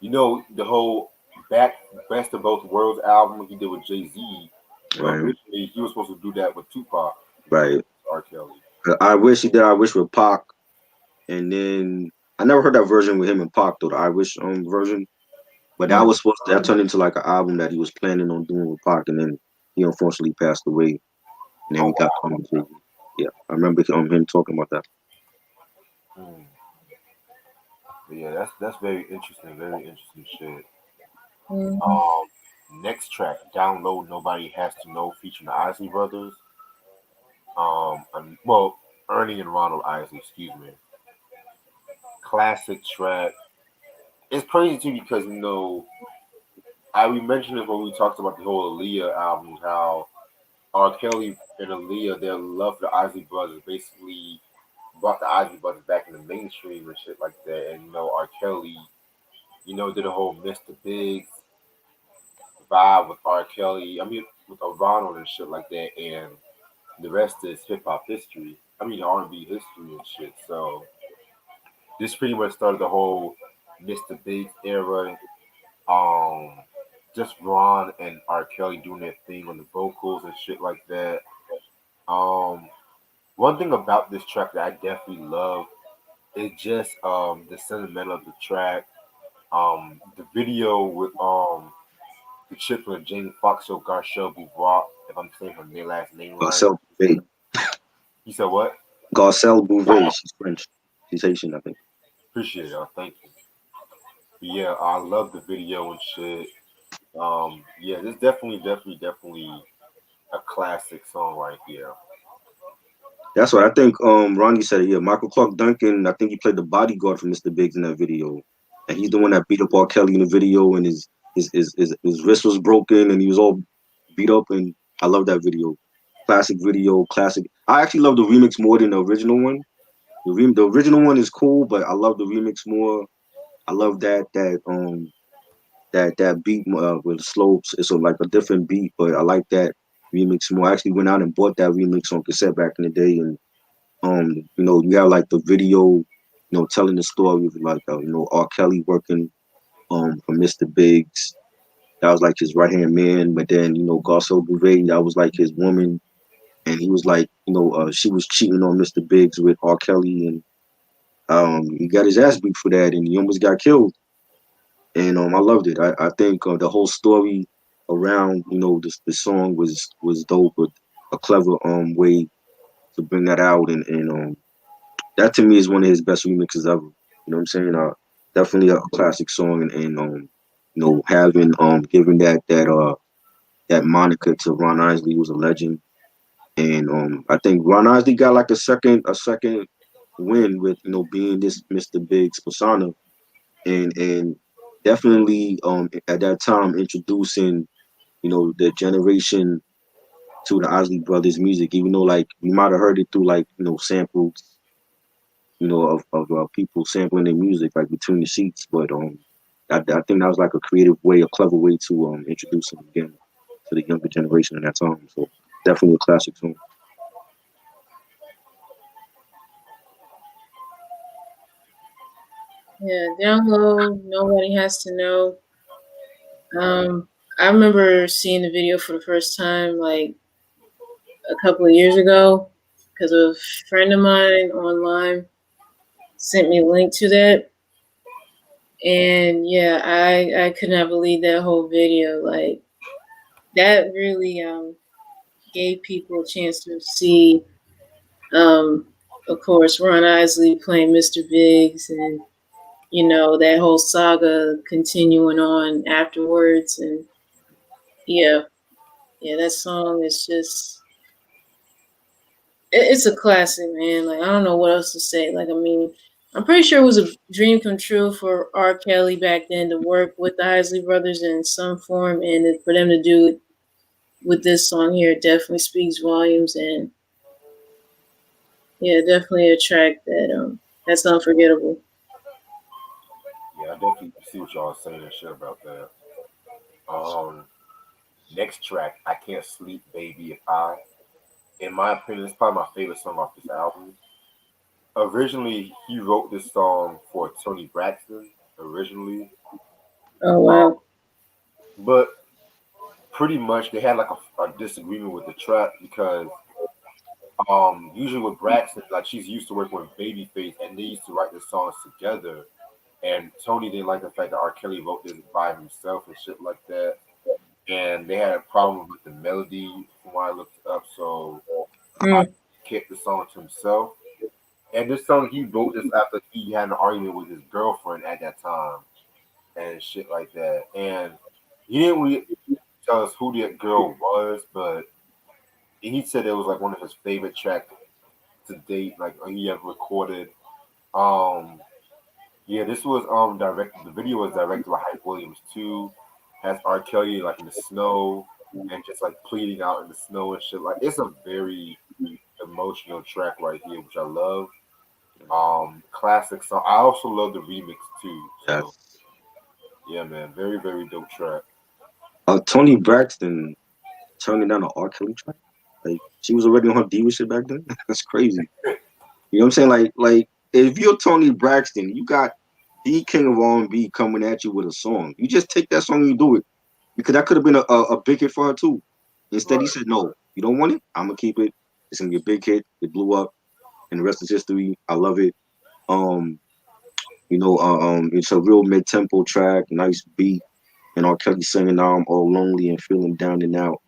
The whole back Best of Both Worlds album he did with Jay Z.
Right.
Originally, he was supposed to do that with Tupac, but
Right.
R. Kelly.
I wish he did. I wish with Pac, and then I never heard that version with him and Pac though. The I wish version, but that
Mm.
was supposed to that turned into like an album that he was planning on doing with Pac, and then he unfortunately passed away, and then
Oh
we got
wow.
Yeah, I remember him talking about that.
Hmm. But yeah, that's very interesting. Very interesting shit.
Mhm.
Um, Next track, "Download Nobody Has to Know" featuring the Isley Brothers. Well, Ernie and Ronald Isley, excuse me. Classic track. It's crazy too because we mentioned it when we talked about the whole Aaliyah album, how R. Kelly and Aaliyah, their love for the Isley Brothers basically brought the Isley Brothers back in the mainstream and shit like that. And R. Kelly, did a whole Mr. Biggs vibe with R. Kelly. I mean, with Ronald and shit like that. And the rest is hip hop history. I mean, R&B history and shit. So this pretty much started the whole Mr. Biggs era. Um, just Ron and R. Kelly doing their thing on the vocals and shit like that. Um, One thing about this track that I definitely love is just the sentimental of the track. The video with the chick from the Jamie Foxx show, Garcelle Bouvois, if I'm saying her last name right.
Garcelle Bouvet.
You said what?
Garcelle Bouvet. She's French. She's Haitian, I think.
Appreciate it. Thank you. But yeah, I love the video and shit. Yeah, this definitely a classic song right here.
That's what I think. Ronnie said it. Yeah, Michael Clark Duncan. I think he played the bodyguard for Mr. Biggs in that video, and he's the one that beat up R. Kelly in the video, and his wrist was broken, and he was all beat up. And I love that video. Classic video, classic. I actually love the remix more than the original one. The original one is cool, but I love the remix more. I love that beat with the slopes. It's like a different beat, but I like that remix more. I actually went out and bought that remix on cassette back in the day, and you have like the video, telling the story of like R. Kelly working from Mr. Biggs. That was like his right hand man. But then, Garcelle Bouvet, that was like his woman. And he was like, she was cheating on Mr. Biggs with R.Kelly, and he got his ass beat for that, and he almost got killed. And I loved it. I think the whole story around the song was dope, but a clever way to bring that out, and that to me is one of his best remixes ever. You know what I'm saying? Definitely a classic song, and having giving that moniker to Ron Isley, who's a legend. And I think Ron Isley got like a second win with being this Mr. Biggs persona, and definitely at that time introducing the generation to the Isley Brothers music. Even though like you might have heard it through like samples of people sampling their music like between the sheets, but I think that was like a creative way, a clever way to introduce them again to the younger generation at that time. So definitely a classic song.
Yeah, down low, nobody has to know. I remember seeing the video for the first time like a couple of years ago because a friend of mine online sent me a link to that. And yeah, I could not believe that whole video. Like that really gave people a chance to see, um, of course, Ron Isley playing Mr. Biggs, and that whole saga continuing on afterwards. And yeah, yeah, that song is just it's a classic, man. Like I don't know what else to say. Like I mean, I'm pretty sure it was a dream come true for R. Kelly back then to work with the Isley Brothers in some form, and for them to do it with this song here, it definitely speaks volumes. And yeah, definitely a track that's unforgettable.
Yeah, I definitely see what y'all are saying and shit about that. Um, Next track, I Can't Sleep, Baby, If I. In my opinion, it's probably my favorite song off this album. Originally, he wrote this song for Tony Braxton. Originally,
Oh
um,
wow.
but pretty much they had like a disagreement with the track because usually with Braxton, like she's used to working with Babyface, and they used to write the songs together. And Tony didn't like the fact that R. Kelly wrote this by himself and shit like that. And they had a problem with the melody from what I looked up, so I
Mm.
kept the song to himself. And this song he wrote this after he had an argument with his girlfriend at that time and shit like that. And he didn't really tell us who that girl was, but he said it was like one of his favorite tracks to date, like he ever recorded. Um, yeah, this was directed. The video was directed by Hype Williams too. Has R. Kelly like in the snow and just like pleading out in the snow and shit. Like it's a very emotional track right here, which I love. Classic song. I also love the remix too. So
Yes.
yeah, man, very very dope track.
Tony Braxton turning down an R. Kelly track. Like she was already on her diva shit back then. That's crazy. You know what I'm saying? Like if you're Tony Braxton, you got the king of R&B coming at you with a song. You just take that song and you do it because that could have been a big hit for her too. Instead, he
Right.
said, "No, you don't want it. I'm gonna keep it. It's gonna be a big hit. It blew up, and the rest is history. I love it. Um, it's a real mid-tempo track, nice beat, and R. Kelly singing, "Now I'm all lonely and feeling down and out,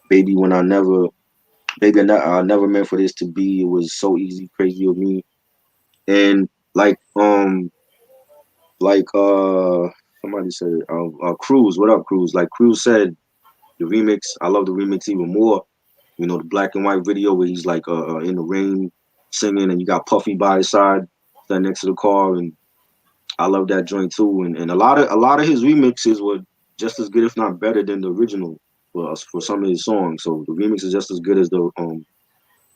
baby. When I never, baby, I never meant for this to be. It was so easy, crazy of me." And like somebody said, Cruz, what up, Cruz? Like Cruz said, the remix, I love the remix even more. The black and white video where he's like in the rain singing, and you got Puffy by his side, standing next to the car, and I love that joint too. And a lot of his remixes were just as good, if not better, than the original for some of his songs. So the remix is just as good as the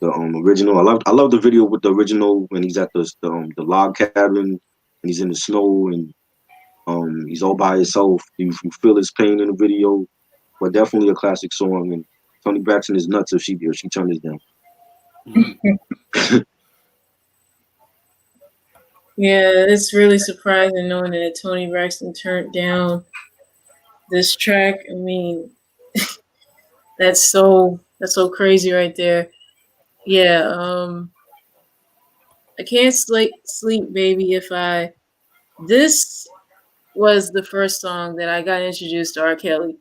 original. I love the video with the original when he's at the log cabin and he's in the snow and he's all by himself. You feel his pain in the video, but definitely a classic song. And Tony Braxton is nuts if she turned this down.
Yeah, it's really surprising knowing that Tony Braxton turned down this track. I mean, that's so crazy right there. Yeah, I can't sleep, baby. If I this was the first song that I got introduced to R. Kelly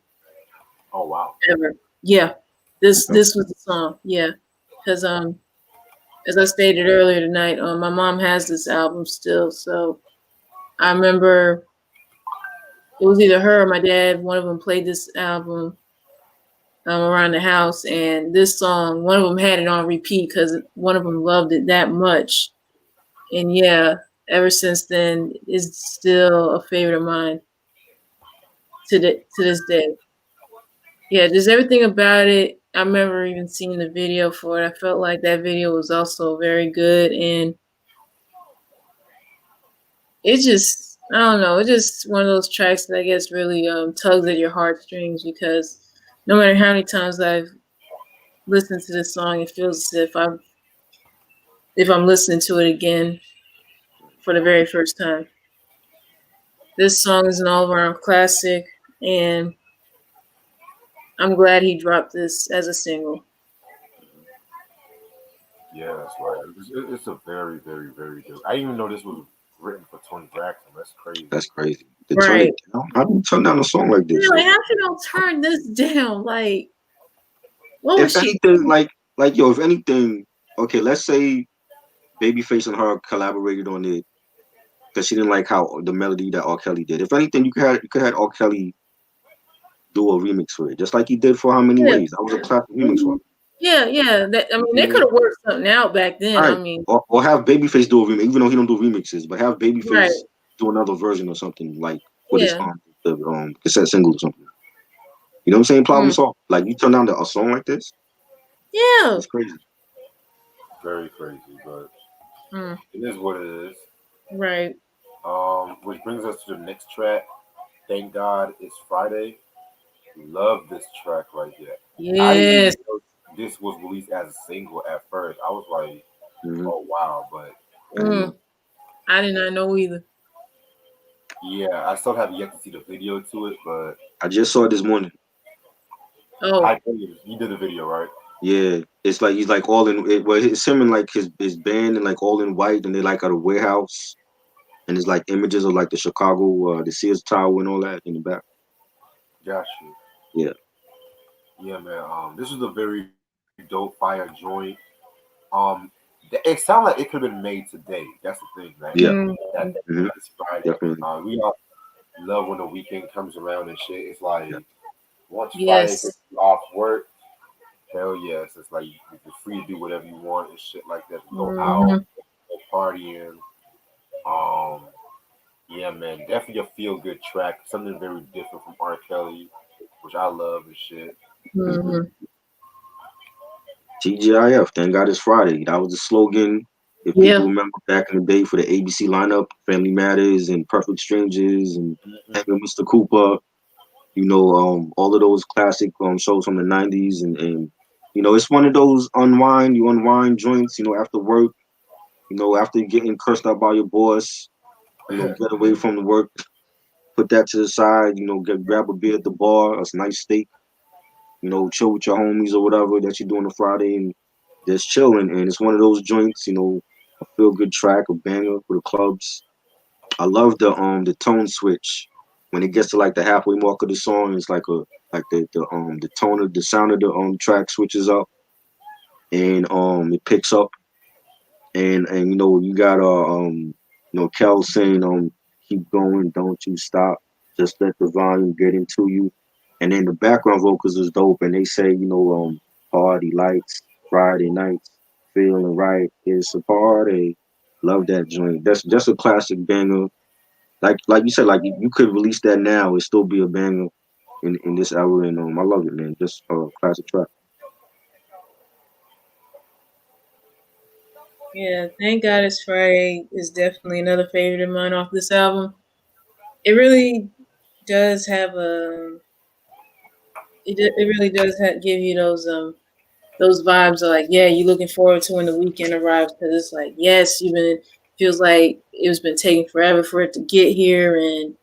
Oh wow.
ever. Yeah, this
Okay.
this was the song. Yeah, because as I stated earlier tonight, my mom has this album still, so I remember it was either her or my dad. One of them played this album around the house, and this song, one of them had it on repeat because one of them loved it that much. And yeah, ever since then, it's still a favorite of mine to this day. Yeah, just everything about it. I remember even seeing the video for it. I felt like that video was also very good, and it just I don't know. It's just one of those tracks that I guess really tugs at your heartstrings because no matter how many times I've listened to this song, it feels as if I'm listening to it again for the very first time. This song is an all around classic, and I'm glad he dropped this as a single.
Yeah, that's right. It's a very, very, very good. I didn't even know this was written for Tony Braxton. That's crazy.
That's crazy. To turn it
Right.
down? How do you turn down a song like
Yeah,
this?
like how you don't turn this down? Like, what was
If
she
anything,
thinking?
like yo, if anything, okay, let's say Babyface and her collaborated on it because she didn't like how the melody that R. Kelly did. If anything, you could have R. Kelly do a remix for it, just like he did for How Many
Yeah.
Ways. That was a classic remix for
Mhm.
him.
Yeah, yeah. That I
You
mean,
feel
they could
me?
have worked something out back
All
then. I
right,
mean,
or have Babyface do a remix, even though he don't do remixes, but have
right.
Babyface do another version or something like with his
Yeah.
the cassette single or something. You know what I'm saying? Problem
Mm.
solved. Like you turn down a song like this,
Yeah.
it's crazy.
Very crazy, but
Mm.
it is what it is.
Right.
Which brings us to the next track. Thank God it's Friday. Love this track right here. I didn't even
Yes.
know this was released as a single at first. I was like,
Hmm.
oh wow, but
I don't know.
Mm. I did not know either.
yeah, I still have yet to see the video to it, but
I just saw it this morning.
Oh.
he did the video, right?
Yeah, it's like he's like all in. Well, it's him and like his band and like all in white, and they like at a warehouse, and it's like images of like the Chicago, the Sears Tower and all that in the back.
Got you.
Yeah,
Yeah, man. This was a very dope fire joint. Um, it sounded like it could have been made today. That's the thing, man.
yeah,
Mm.
That
hmm
it's Friday.
definitely.
We all love when the weekend comes around and shit. It's like
Yeah,
once Friday
Yes.
gets you off work, hell yes, it's like you're free to do whatever you want and shit like that. Go out,
Hmm.
go partying. Um, yeah, man, definitely a feel good track. Something very different from R. Kelly, which I love and shit.
hmm
Hmm.
TGIF. Thank God it's Friday. That was the slogan. If people
Yeah.
remember back in the day for the ABC lineup, Family Matters and Perfect Strangers and
Hmm.
Hanging with Mr. Cooper. You know, all of those classic shows from the '90s, and you know, it's one of those you unwind joints. You know, after work. You know, after getting cursed out by your boss, you know, get away from the work, put that to the side. You know, grab a beer at the bar, a nice steak. You know, chill with your homies or whatever that you do on a Friday, and just chilling. And it's one of those joints. You know, a feel good track, a banger for the clubs. I love the tone switch when it gets to like the halfway mark of the song. It's like the tone of the sound of the track switches up, and it picks up, and you know you got Kel saying keep going, don't you stop, just let the volume get into you, and then the background vocals is dope, and they say party lights, Friday nights, feeling right, it's a party. Love that joint. That's just a classic banger. Like you said, like you could release that now, it still be a banger in this era, and I love it, man. Just a classic track.
Yeah. Thank God it's Friday is definitely another favorite of mine off this album. It really does have a. It really does give you those vibes of like, yeah, you're looking forward to when the weekend arrives because it's like, yes, you've been feels like it was been taking forever for it to get here, and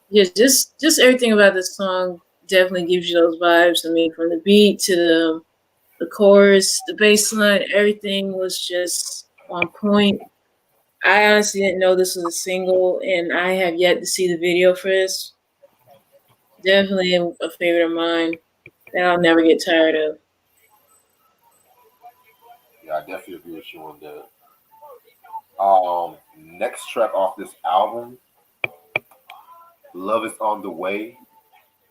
yeah, just everything about this song definitely gives you those vibes. I mean, from the beat to the chorus, the bass line, everything was just on point. I honestly didn't know this was a single, and I have yet to see the video for this. Definitely a favorite of mine that I'll never get tired of.
Yeah, I definitely agree with you on that. Next track off this album, "Love Is on the Way."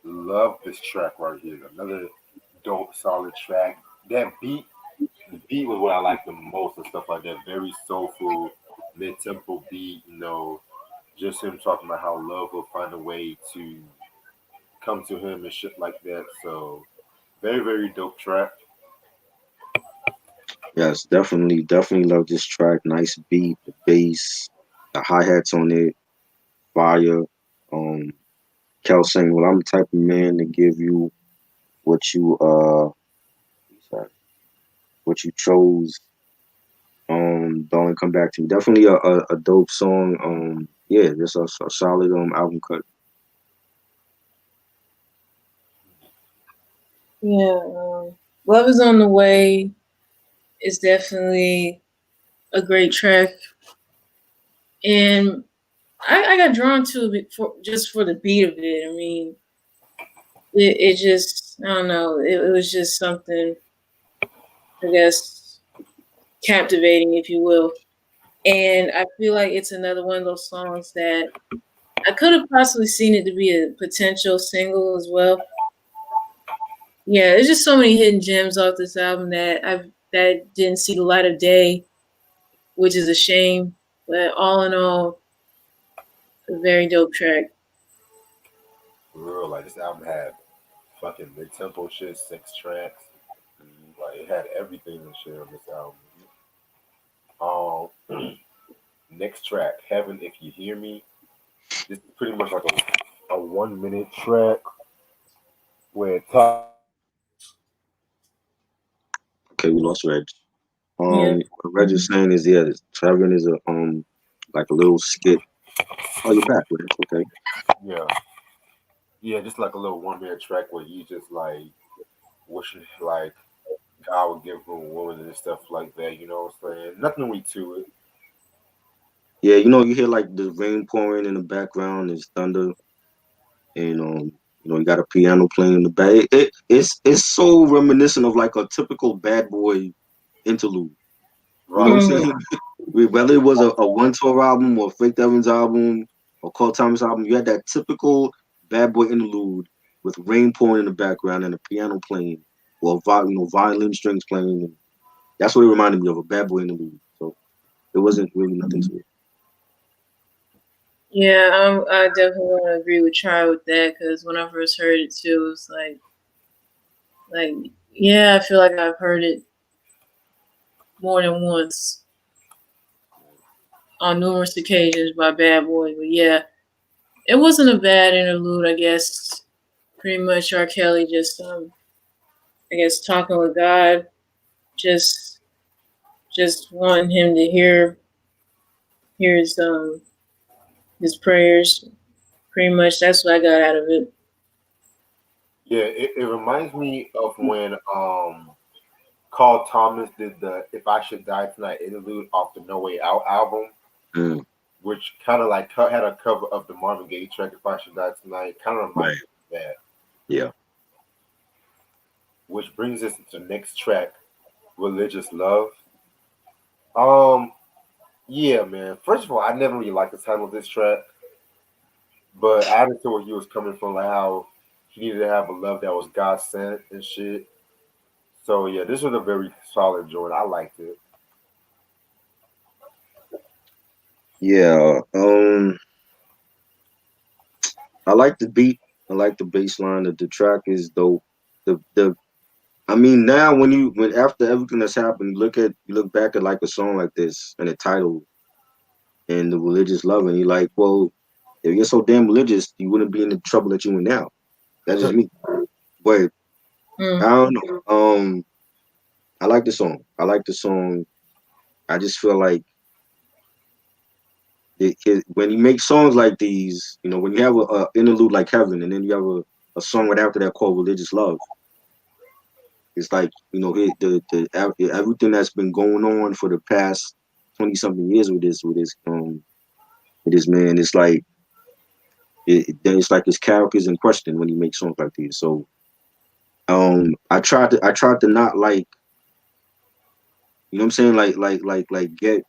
Love this track right here. Another dope, solid track. That beat, the beat was what I liked the most and stuff like that. Very soulful, mid-tempo beat. Just him talking about how love will find a way to come to him and shit like that. So very, very dope track.
Yes, definitely love this track. Nice beat, the bass, the hi hats on it, fire. Um, Kel saying, "Well, I'm the type of man to give you what you sorry, what you chose. Don't come back to me." Definitely a dope song. Yeah, just a solid album cut.
Yeah, Love is on the Way is definitely a great track, and I got drawn to it for just for the beat of it. I mean, it just I don't know, it was just something I guess captivating, if you will. And I feel like it's another one of those songs that I could have possibly seen it to be a potential single as well. Yeah, there's just so many hidden gems off this album that didn't see the light of day, which is a shame. But all in all, a very dope track.
For real, like this album had fucking mid-tempo shit, 6 tracks. Like it had everything and shit on this album. Um, next track, "Heaven If You Hear Me." This is pretty much like a 1 minute track where Tom
Okay, we lost Reg.
Yeah.
What Reg is saying is yeah, Trevin is a like a little skit. Oh, you're back, Reg. Okay.
yeah, yeah, just like a little 1 minute track where you just like wishing like God would give him a woman and stuff like that. You know what I'm saying? Nothing really to it.
Yeah, you hear like the rain pouring in the background, there's thunder, and you got a piano playing in the back. It's so reminiscent of like a typical bad boy interlude. You know what I'm
Right.
Mhm.
saying? Whether it was a One Tour album or Faith Evans album or Carl Thomas album, you had that typical bad boy interlude with rain pouring in the background and a piano playing, or violin strings playing. And that's what it reminded me of, a bad boy interlude. So it wasn't really nothing to it.
Yeah, I definitely want to agree with Chai with that because when I first heard it too, it was like, yeah, I feel like I've heard it more than once on numerous occasions by Bad Boy. But yeah, it wasn't a bad interlude, I guess. Pretty much R. Kelly just, I guess, talking with God, just just wanting him to hear his prayers. Pretty much, that's what I got out of it.
Yeah, it reminds me of when Carl Thomas did the "If I Should Die Tonight" interlude off the No Way Out album,
Mm,
which kind of like had a cover of the Marvin Gaye track "If I Should Die Tonight." Kind of
right.
reminds me of that.
Yeah.
Which brings us to the next track, "Religious Love." Um, yeah, man. First of all, I never really liked the title of this track, but I understood where he was coming from, like how he needed to have a love that was God sent and shit. So yeah, this was a very solid joint. I liked it.
Yeah. I like the beat. I like the bass line. The track is dope. The I mean, now when after everything that's happened, you look back at like a song like this and the title and the religious love, and you're like, well, if you're so damn religious, you wouldn't be in the trouble that you in now. That's just me. But I
Mm.
don't know. I like the song. I like the song. I just feel like when he makes songs like these, when you have a interlude like Heaven, and then you have a song right after that called Religious Love, it's like everything that's been going on for the past 20 something years with this man. It's like it's like his character's in question when he makes songs like these. So I tried to not like, what I'm saying, like get.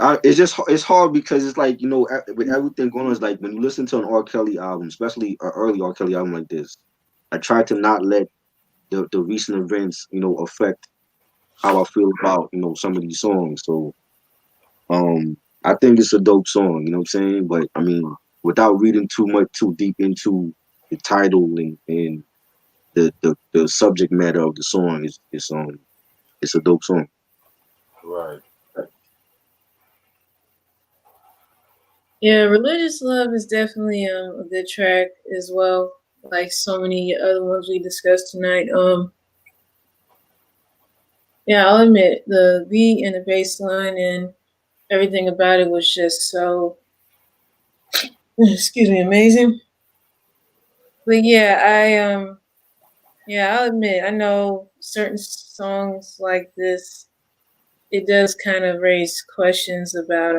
It's hard because it's like, with everything going on, it's like when you listen to an R. Kelly album, especially an early R. Kelly album like this, I try to not let the recent events, affect how I feel about, some of these songs. So I think it's a dope song, you know what I'm saying? But I mean, without reading too deep into the title and the subject matter of the song, it's a dope song.
Right.
Yeah, Religious Love is definitely a good track as well. Like so many other ones we discussed tonight. Yeah, I'll admit the beat and the bass line and everything about it was just so excuse me, amazing. But yeah, I'll admit I know certain songs like this. It does kind of raise questions about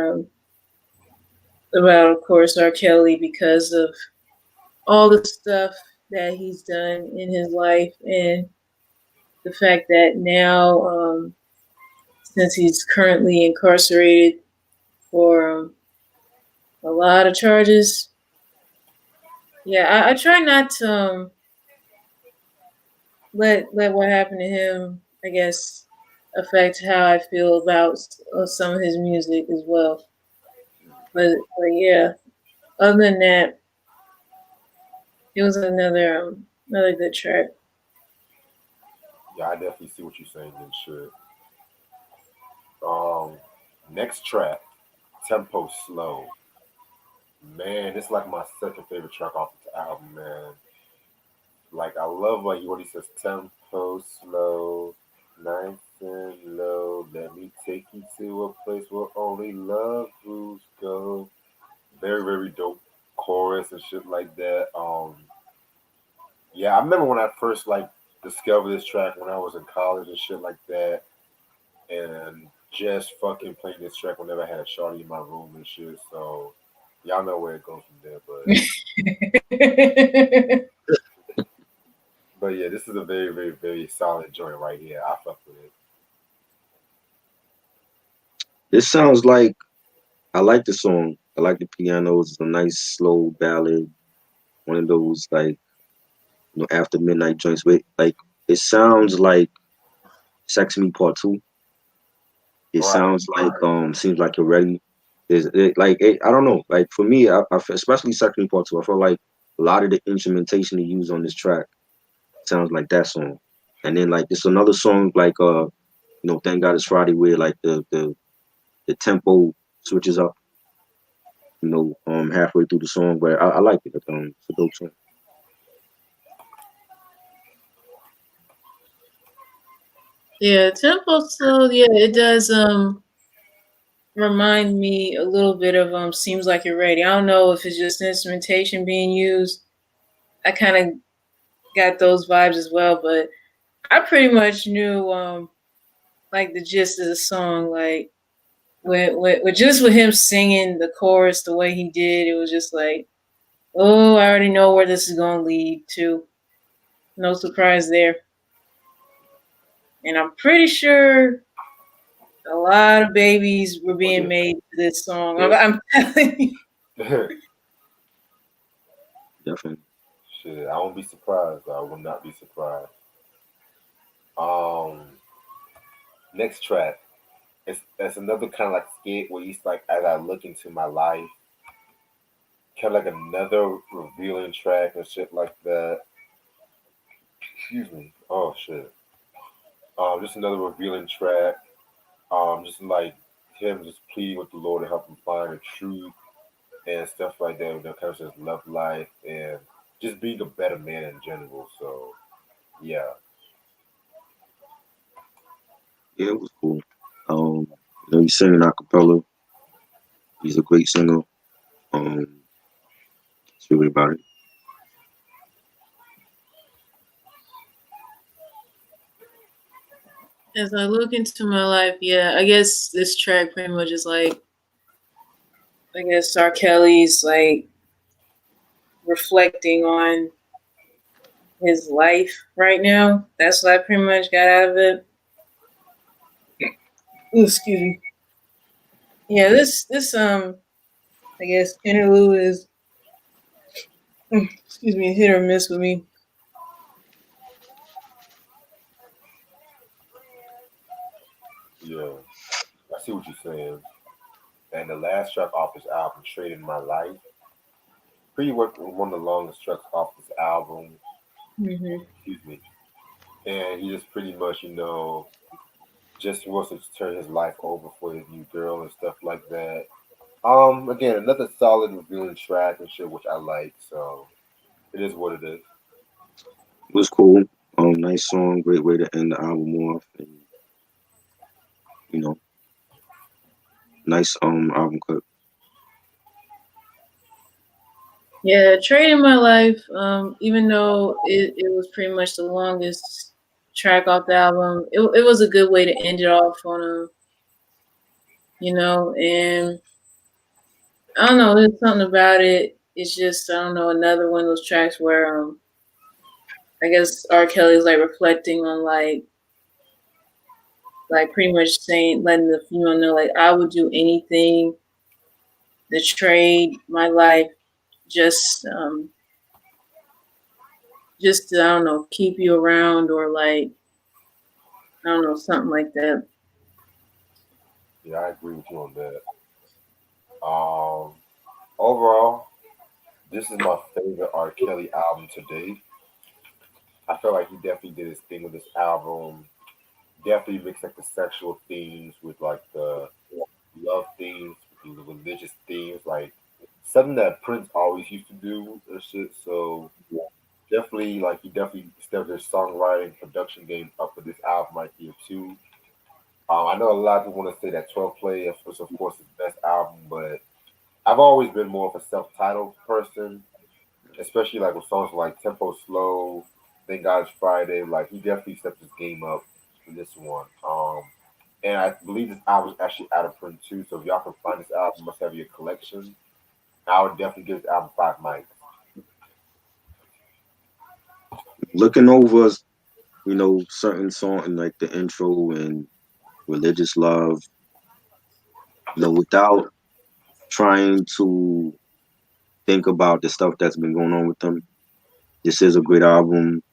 of course R. Kelly because of all the stuff that he's done in his life and the fact that now, since he's currently incarcerated for a lot of charges, yeah, I try not to let what happened to him, I guess, affect how I feel about some of his music as well. But yeah, other than that, it was another good track.
Yeah, I definitely see what you're saying and shit. Um, Next track, Tempo Slow. Man, it's like my second favorite track off the album, man. Like I love like what he says, tempo slow, nice and low. Let me take you to a place where only love rules go. Very, very dope chorus and shit like that. Yeah, I remember when I first like discovered this track when I was in college and shit like that, and just fucking playing this track whenever I had a shorty in my room and shit. So y'all know where it goes from there, but yeah, this is a very, very, very solid joint right here. I fuck with it.
This sounds like, I like the song. I like the pianos. It's a nice slow ballad. One of those, like, after midnight joints. But like, it sounds like Sex Me Part Two. It
Right.
sounds like seems like you're ready. I don't know. Like for me, especially Sex Me Part Two, I feel like a lot of the instrumentation he used on this track sounds like that song. And then like it's another song like Thank God It's Friday, where like the tempo switches up, halfway through the song. But I like it. It's a dope song.
Yeah, tempo slow. Yeah, it does. Remind me a little bit of Seems Like You're Ready. I don't know if it's just instrumentation being used. I kind of got those vibes as well, but I pretty much knew like the gist of the song. Like with just with him singing the chorus the way he did, it was just like, oh, I already know where this is gonna lead to. No surprise there. And I'm pretty sure a lot of babies were
Oh
being
yeah.
made to this song.
Yeah.
I'm telling you.
Definitely.
Shit, I won't be surprised. I will not be surprised. Um, Next track. It's another kind of like skit where he's like, as I look into my life, kind of like another revealing track and shit like that. Excuse me. Oh shit. Just another revealing track. Just like him just pleading with the Lord to help him find the truth and stuff like that. Kind of just love life and just being a better man in general. So yeah.
Yeah, it was cool. He's singing a cappella. He's a great singer. It's really about it.
As I look into my life, yeah, I guess this track pretty much is like, I guess R. Kelly's like reflecting on his life right now. That's what I pretty much got out of it. Ooh, excuse me. Yeah, this I guess interlude is excuse me, hit or miss with me.
Yeah, I see what you're saying. And the last track off this album, "Trade in My Life," pretty much one of the longest tracks off this album.
Hmm.
Excuse me. And he just pretty much, just wants to turn his life over for his new girl and stuff like that. Again, another solid revealing track and shit, which I like. So it is what it is.
It was cool. Nice song, great way to end the album off, and you know, nice album cut.
Yeah, Trade in My Life, even though it was pretty much the longest track off the album, it was a good way to end it off on a, and I don't know, there's something about it. It's just, I don't know, another one of those tracks where, I guess R. Kelly's like reflecting on like pretty much saying, letting the female know, like, I would do anything to trade my life just, just to, I don't know, keep you around or like, I don't know, something like that.
Yeah, I agree with you on that. Um, Overall, this is my favorite R. Kelly album to date. I feel like he definitely did his thing with this album. Definitely mixed like the sexual themes with like the love themes, with the religious themes, like something that Prince always used to do and shit. So definitely, like he definitely stepped his songwriting production game up for this album right here too. I know a lot of people want to say that 12 Play is of course his best album, but I've always been more of a self-titled person, especially like with songs like Tempo Slow, Thank God It's Friday. Like he definitely stepped his game up in this one. And I believe this album is actually out of print too. So if y'all can find this album, must have your collection. I would definitely give this album 5 mics.
Looking over, certain song and like the intro and religious love, without trying to think about the stuff that's been going on with them. This is a great album.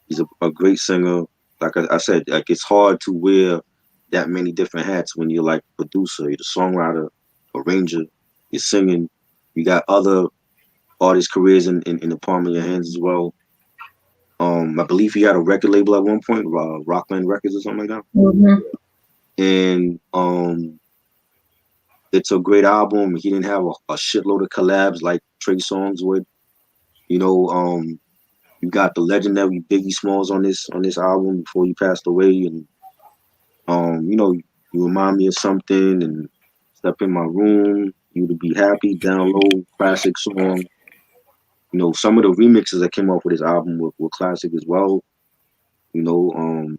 He's a great singer. Like I said, like it's hard to wear that many different hats when you're like producer, you're the songwriter, arranger, you're singing. You got other artist careers in the palm of your hands as well. I believe he had a record label at one point, Rockland Records or something like that.
Mm-hmm.
And it's a great album. He didn't have a shitload of collabs like Trey Songz would. You know, you got the legendary Biggie Smalls on this album before he passed away, and you remind me of something, and step in my room, you to be happy, down low, classic song. Some of the remixes that came off with this album were classic as well. You know,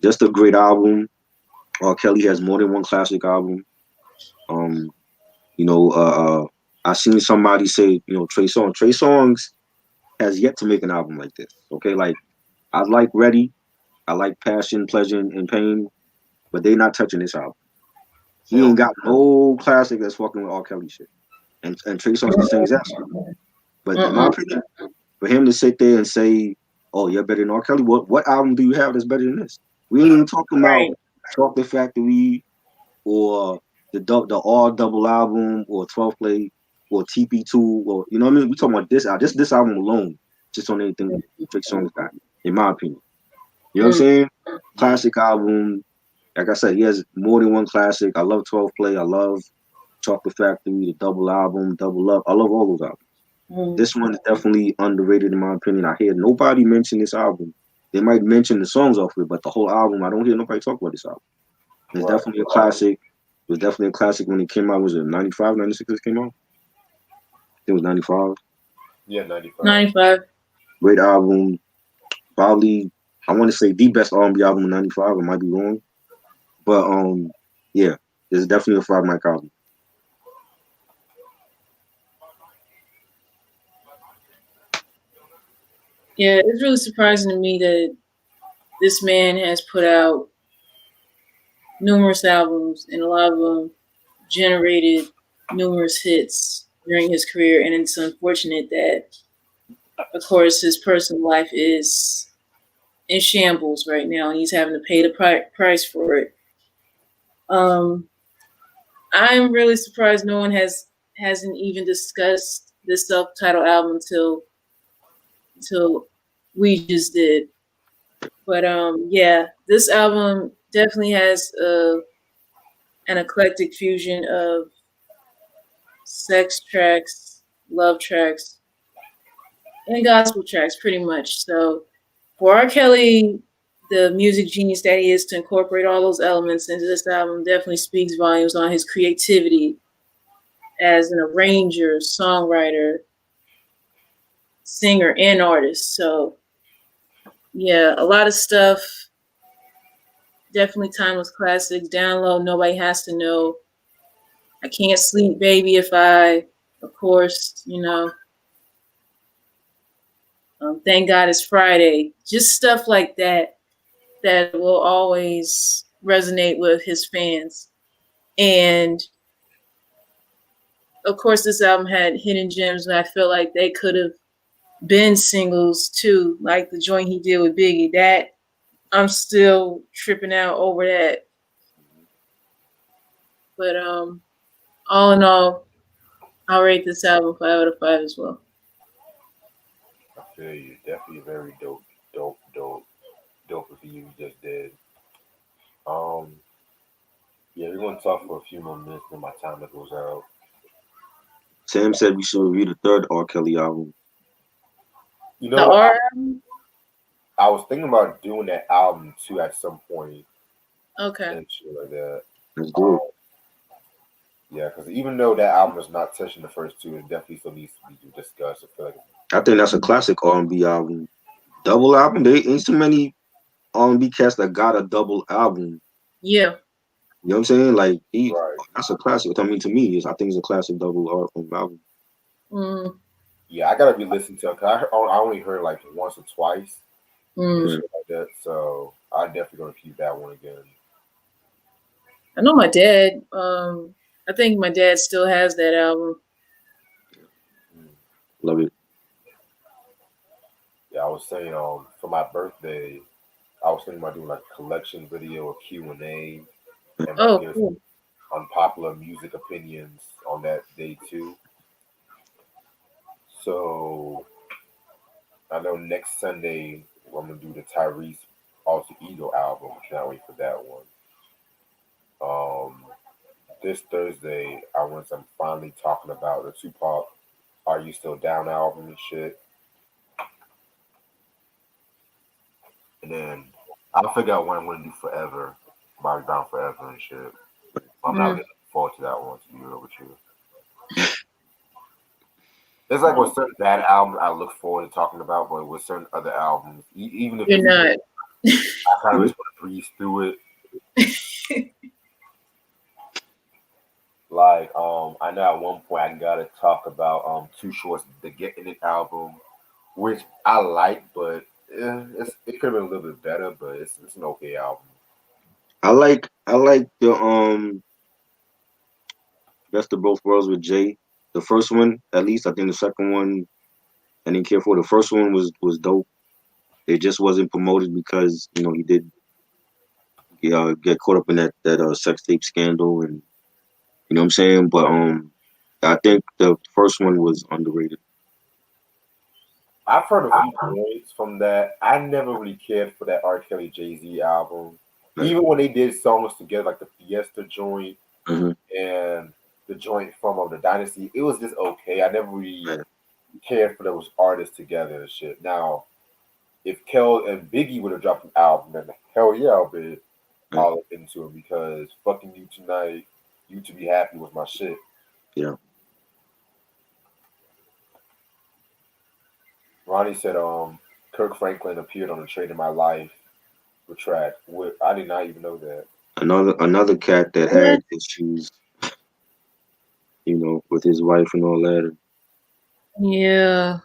just a great album. Kelly has more than one classic album. Um, you know, I seen somebody say, Trey Songz has yet to make an album like this. Okay, like I like Ready, I like Passion, Pleasure, and Pain, but they not touching this album. He ain't got no classic that's fucking with R. Kelly shit. And Trey Songz can sing his ass off. But in my
Mm-mm.
opinion, for him to sit there and say, "Oh, you're better than R. Kelly," what album do you have that's better than this? We ain't even talking about
Right.
Chocolate Factory or the R double album or 12 play or TP2 or you know what I mean? We talking about this album. This album alone, just on anything Trey Songz got, in my opinion. You know what I'm
Mm.
saying?
Mm.
Classic album. Like I said, he has more than one classic. I love 12 play. I love Chocolate Factory, the double album, Double Up. I love all those albums.
Mm.
This one is definitely underrated in my opinion. I hear nobody mention this album. They might mention the songs off it, but the whole album, I don't hear nobody talk about this album. It's
Right.
definitely a classic. It was definitely a classic when it came out. Was it 95, 96 it came out? It was 95.
Yeah, 95.
95.
Great album. Probably, I want to say the best R&B album in 95. I might be wrong. But, yeah, it's definitely a five mic album.
Yeah, it's really surprising to me that this man has put out numerous albums, and a lot of them generated numerous hits during his career. And it's unfortunate that, of course, his personal life is in shambles right now, and he's having to pay the price for it. Um, I'm really surprised no one hasn't even discussed this self-titled album until we just did. But yeah, this album definitely has an eclectic fusion of sex tracks, love tracks, and gospel tracks, pretty much. So for R. Kelly, the music genius that he is, to incorporate all those elements into this album definitely speaks volumes on his creativity as an arranger, songwriter, singer, and artist. So yeah, a lot of stuff. Definitely timeless classics. Download. Nobody has to know. I can't sleep, baby. If I, of course, thank God it's Friday. Just stuff like that that will always resonate with his fans. And of course, this album had hidden gems, and I feel like they could have been singles too, like the joint he did with Biggie. That I'm still tripping out over that. But all in all, I'll rate this album 5 out of 5 as well.
I feel you. Definitely very dope review you just did. Um, yeah, we're gonna talk for a few more minutes when my timer goes out.
Sam said we should review the third R. Kelly album.
You
The
know,
R album?
I was thinking about doing that album too at some point
Okay.
and shit like that.
Let's do
Um,
it.
yeah, because even though that album is not touching the first two, it definitely still needs to be discussed. I feel like,
I think that's a classic R&B album. Double album. There ain't so many R&B cats that got a double album.
Yeah.
You know what I'm saying? Like
right?
that's a classic. I mean, to me, I think it's a classic double album.
Mm,
Yeah, I gotta be listening to it because I only heard like once or twice and
mm.
Right.
shit like that. So I definitely gonna keep that one again.
I know my dad. I think my dad still has that album.
Mm.
Love it.
Yeah, I was saying for my birthday, I was thinking about doing like a collection video, a Q&A, and like
Oh,
give
cool.
unpopular music opinions on that day too. So I know next Sunday I'm gonna do the Tyrese Alter Ego album. Can't wait for that one. This Thursday I'm finally talking about the Tupac "Are You Still Down" album and shit, and then I'll figure out what I'm gonna do forever, Bobby Brown forever and shit. I'm not really
Mm.
looking forward to that one, to be real with you. It's like with certain bad albums, I look forward to talking about, but with certain other albums, even if
You're
it's good,
not.
I kind of
Right?
just want to breeze through it. Like, I know at one point I gotta talk about Too Short's "The Getting It" album, which I like, but it could have been a little bit better, but it's an okay album.
I like the Best of Both Worlds with Jay. The first one, at least. I think the second one I didn't care for. The first one was dope. It just wasn't promoted because he did get caught up in that sex tape scandal, and you know what I'm saying. But I think the first one was underrated.
I've heard a few points from that. I never really cared for that R. Kelly Jay-Z album,
Right.
even when they did songs together, like the Fiesta joint
Hmm.
and the joint from the Dynasty. It was just okay. I never really
Right.
cared for those artists together and shit. Now, if Kel and Biggie would have dropped an album, then hell yeah, I'll be
Right.
all into it because "Fucking You Tonight" You to Be Happy was my shit.
Yeah.
Ronnie said, Kirk Franklin appeared on the Trade in My Life retract. I did not even know that.
Another cat that
What?
had issues, with his wife and all that.
Yeah.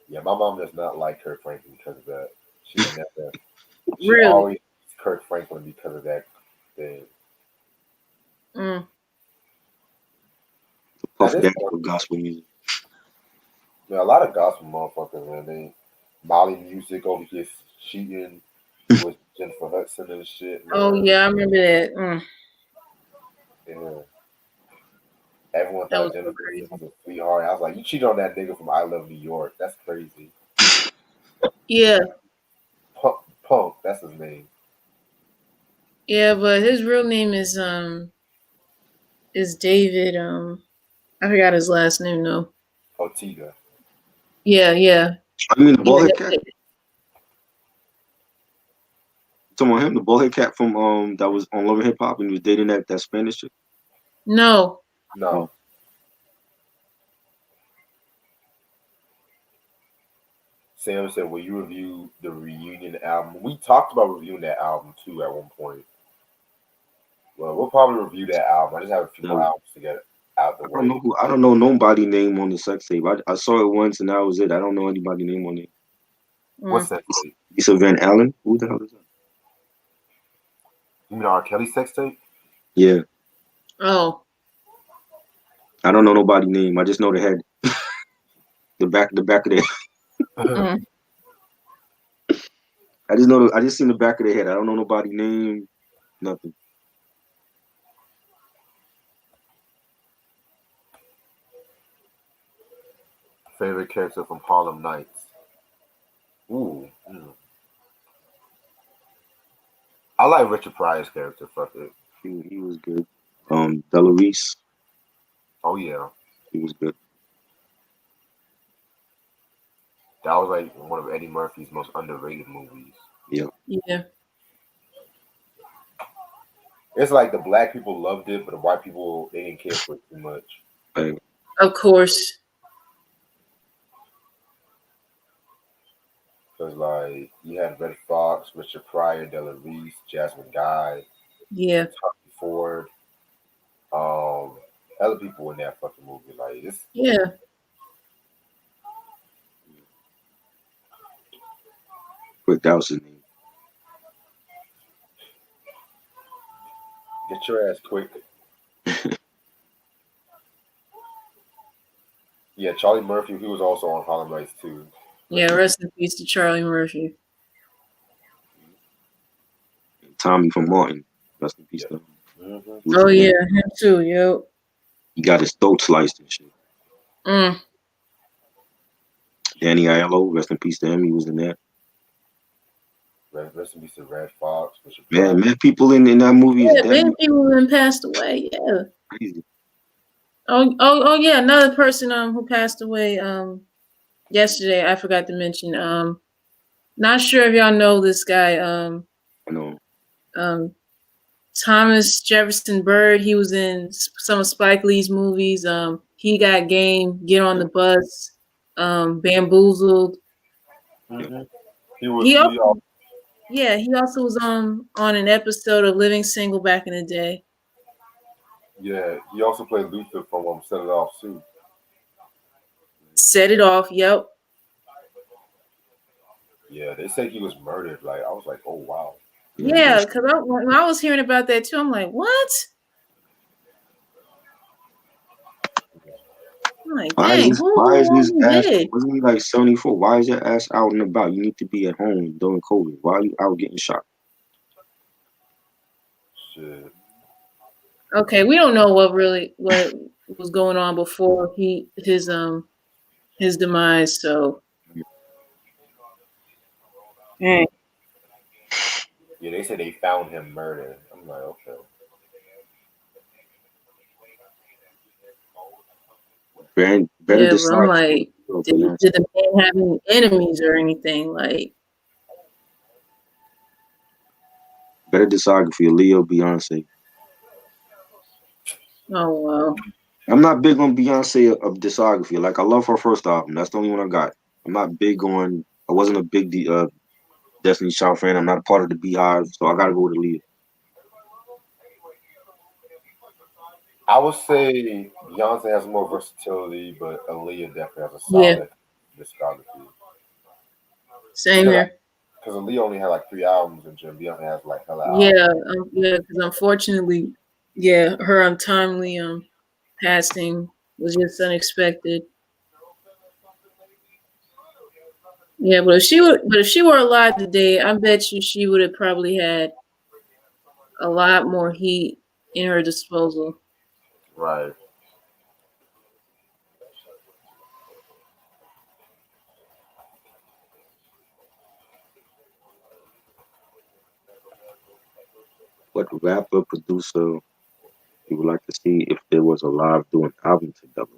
Yeah, my mom does not like Kirk Franklin because of that. She would never. She
Really?
always hates Kirk Franklin because of that thing.
Mm.
That
Puff
is
Daddy
one.
for gospel music.
Yeah, a lot of gospel motherfuckers, man. They Molly Music over here cheating with Jennifer Hudson and shit,
Oh
man.
yeah, I remember that.
Yeah. Everyone
That
thought
was so
Jennifer Hudson
crazy.
was a sweetheart. I was like, you cheated on that nigga from I Love New York. That's crazy.
Yeah,
Punk, that's his name.
yeah, but his real name is David. I forgot his last name though.
Ortega.
Yeah, yeah,
I mean, the
yeah.
baldhead cat. You talking about him, the baldhead cat from that was on Love and Hip Hop and he was dating that Spanish chick.
No.
Oh,
No. Sam said, will you review the reunion album? We talked about reviewing that album too at one point. Well, we'll probably review that album. I just have a few more
that,
albums to get out the
I don't know
way.
who. I don't know nobody name on the sex tape. I saw it once and that was it. I don't know anybody name on it.
What's
Mm.
that tape?
Lisa Van Allen. Who the hell is that?
You mean the R.Kelly sex tape?
Yeah,
Oh.
I don't know nobody name. I just know the head, the back of their.
Mm.
I just seen the back of their head. I don't know nobody name. Nothing.
Favorite character from Harlem Nights? Ooh. I like Richard Pryor's character. Fuck it.
He was good. Della Reese.
Oh, yeah.
He was good.
That was like one of Eddie Murphy's most underrated movies.
Yeah.
Yeah.
It's like the black people loved it, but the white people, they didn't care for it too much.
Right.
Of course.
Because, like, you had Red Fox, Richard Pryor, Della Reese, Jasmine Guy,
Yeah.
Tommy Ford, um, other people in that fucking movie. Like, it's
Yeah.
Quick, that was his name.
get your ass quick. Yeah, Charlie Murphy, he was also on Harlem Nights too.
Yeah. Rest in peace to Charlie Murphy.
Tommy from Martin. Rest in peace
Yeah.
to him.
Mm-hmm.
He was
Oh
in
yeah,
that.
him too. Yo.
He got his throat sliced and shit.
Mm.
Danny Aiello, rest in peace to him. He was in that.
Rest in peace to Red Fox, Richard Pryor.
Man, people in that movie is
Yeah,
dead.
many people have passed away. Yeah.
Crazy.
Oh yeah, another person who passed away yesterday. I forgot to mention. Not sure if y'all know this guy.
I know.
Um, Thomas Jefferson Bird. He was in some of Spike Lee's movies. He Got Game, Get on the Bus, Bamboozled.
Mm-hmm. He was.
He also, yeah, he also was on an episode of Living Single back in the day.
Yeah, he also played Luther from Set It Off too.
Set It Off. Yep.
Yeah, they say he was murdered. Like I was like, oh wow.
Yeah, because when I was hearing about that too, I'm like, what? I'm like,
Why is
dang,
this? Why is his
who
ass?
did?
Wasn't he like 74? Why is your ass out and about? You need to be at home during COVID. Why are you out getting shot?
Shit.
Okay, we don't know what was going on before his demise. So, dang.
Yeah, they said they found him murdered. I'm like, okay.
Better
Yeah, but I'm
decide for
like,
Beyonce.
did the man have any enemies or anything? Like,
Better discography, Leo, Beyonce.
Oh wow.
I'm not big on Beyonce of discography. Like I love her first album. That's the only one I got. I'm not big on. I wasn't a big Destiny Child fan. I'm not a part of the Beehive, so I gotta go with Aaliyah.
I would say Beyonce has more versatility, but Aaliyah definitely has a
Yeah.
solid discography.
Same
Because
here.
Aaliyah only had like 3 albums, and Beyonce has like hella
Yeah.
albums.
Yeah. Because unfortunately, yeah, her untimely passing was just unexpected. Yeah, but if she were alive today, I bet you she would have probably had a lot more heat in her disposal.
Right.
What rapper producer you would like to see if there was alive doing album together?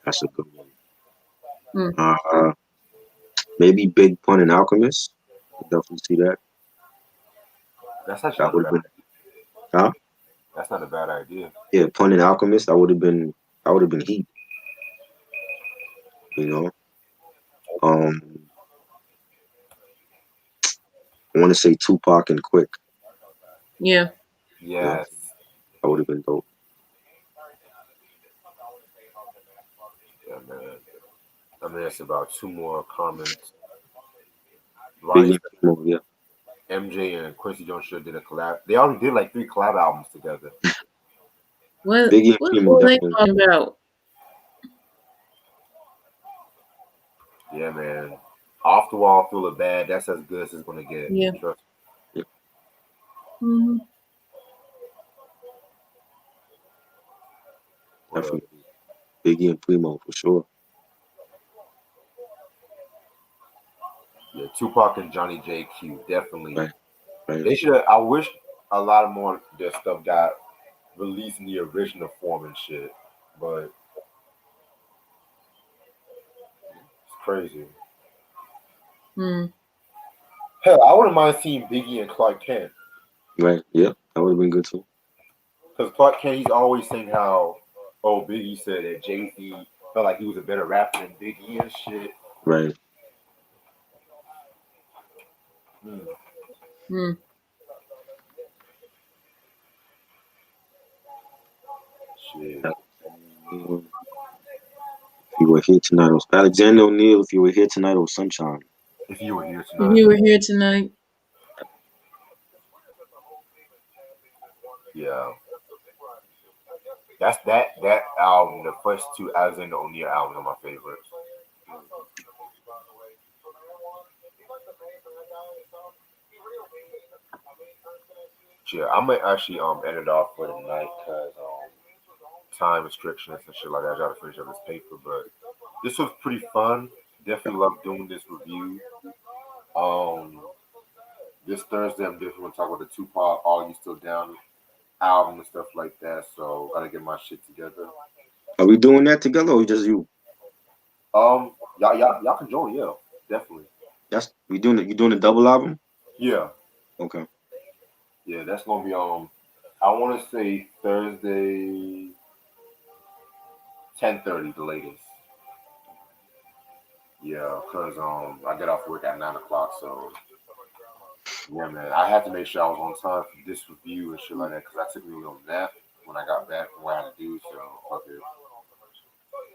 That's a good one.
Hmm.
Uh, Maybe Big Pun and Alchemist. I could definitely see that.
That's actually
That
not a
would have
bad.
been, huh?
That's not a bad idea.
Yeah, Pun and Alchemist. That would have been heat. You know. Um, I want to say Tupac and Quick.
Yeah.
You know,
Yes.
that would have been dope.
Yeah, man. I mean, it's about two more comments. Ronnie
Biggie and
said
Primo, yeah.
MJ and Quincy Jones should did a collab. They already did like 3 collab albums together.
What
Biggie and
what
Primo
were they
definitely.
talking about?
Yeah, man. Off the wall, feel it bad. That's as good as it's gonna get.
Yeah.
Trust.
Yeah,
Hmm.
What up?
definitely. Biggie and Primo for sure.
Yeah, Tupac and Johnny JQ definitely.
Right, right.
They should. I wish a lot of more of their stuff got released in the original form and shit. But it's crazy.
Hmm.
Hell, I wouldn't mind seeing Biggie and Clark Kent.
Right. Yeah, that would have been good too.
Because Clark Kent, he's always saying how, oh, Biggie said that Jay Z felt like he was a better rapper than Biggie and shit.
Right.
Hmm.
Hmm.
Shit.
Alexander O'Neal, if you were here tonight, it was Alexander O'Neal. If you were here tonight, it was Sunshine.
If you were here
If
tonight,
you were here tonight,
yeah, that album. The first two Alexander O'Neal albums are my favorites. Yeah, I might actually end it off for tonight because time restrictions and shit like that. I gotta finish up this paper, but this was pretty fun. Definitely love doing this review. Um, this Thursday, I'm definitely gonna talk about the Tupac "All You Still Down" album and stuff like that. So gotta get my shit together.
Are we doing that together or just you?
Y'all can join. Yeah, definitely.
That's we doing it. You doing a double album?
Yeah,
Okay.
yeah. That's gonna be I want to say Thursday, 10:30, the latest. Yeah, cause I get off work at 9 o'clock, so yeah, man. I had to make sure I was on time for this review and shit like that, cause I took me a little nap when I got back from what I had to do. So fuck it.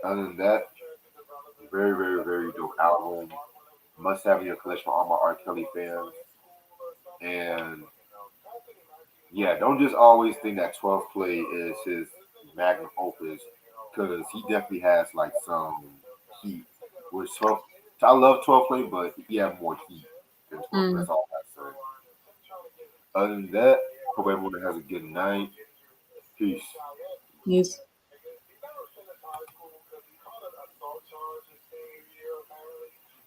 Other than that, very, very, very dope album. Must have in your collection for all my R. Kelly fans. And yeah, don't just always think that 12th Play is his magnum opus, because he definitely has like some heat. Which 12, I love 12th Play, but he have more heat than 12th Play.
hmm.
That's all I say. Other than that, hope everyone has a good night. Peace.
Yes.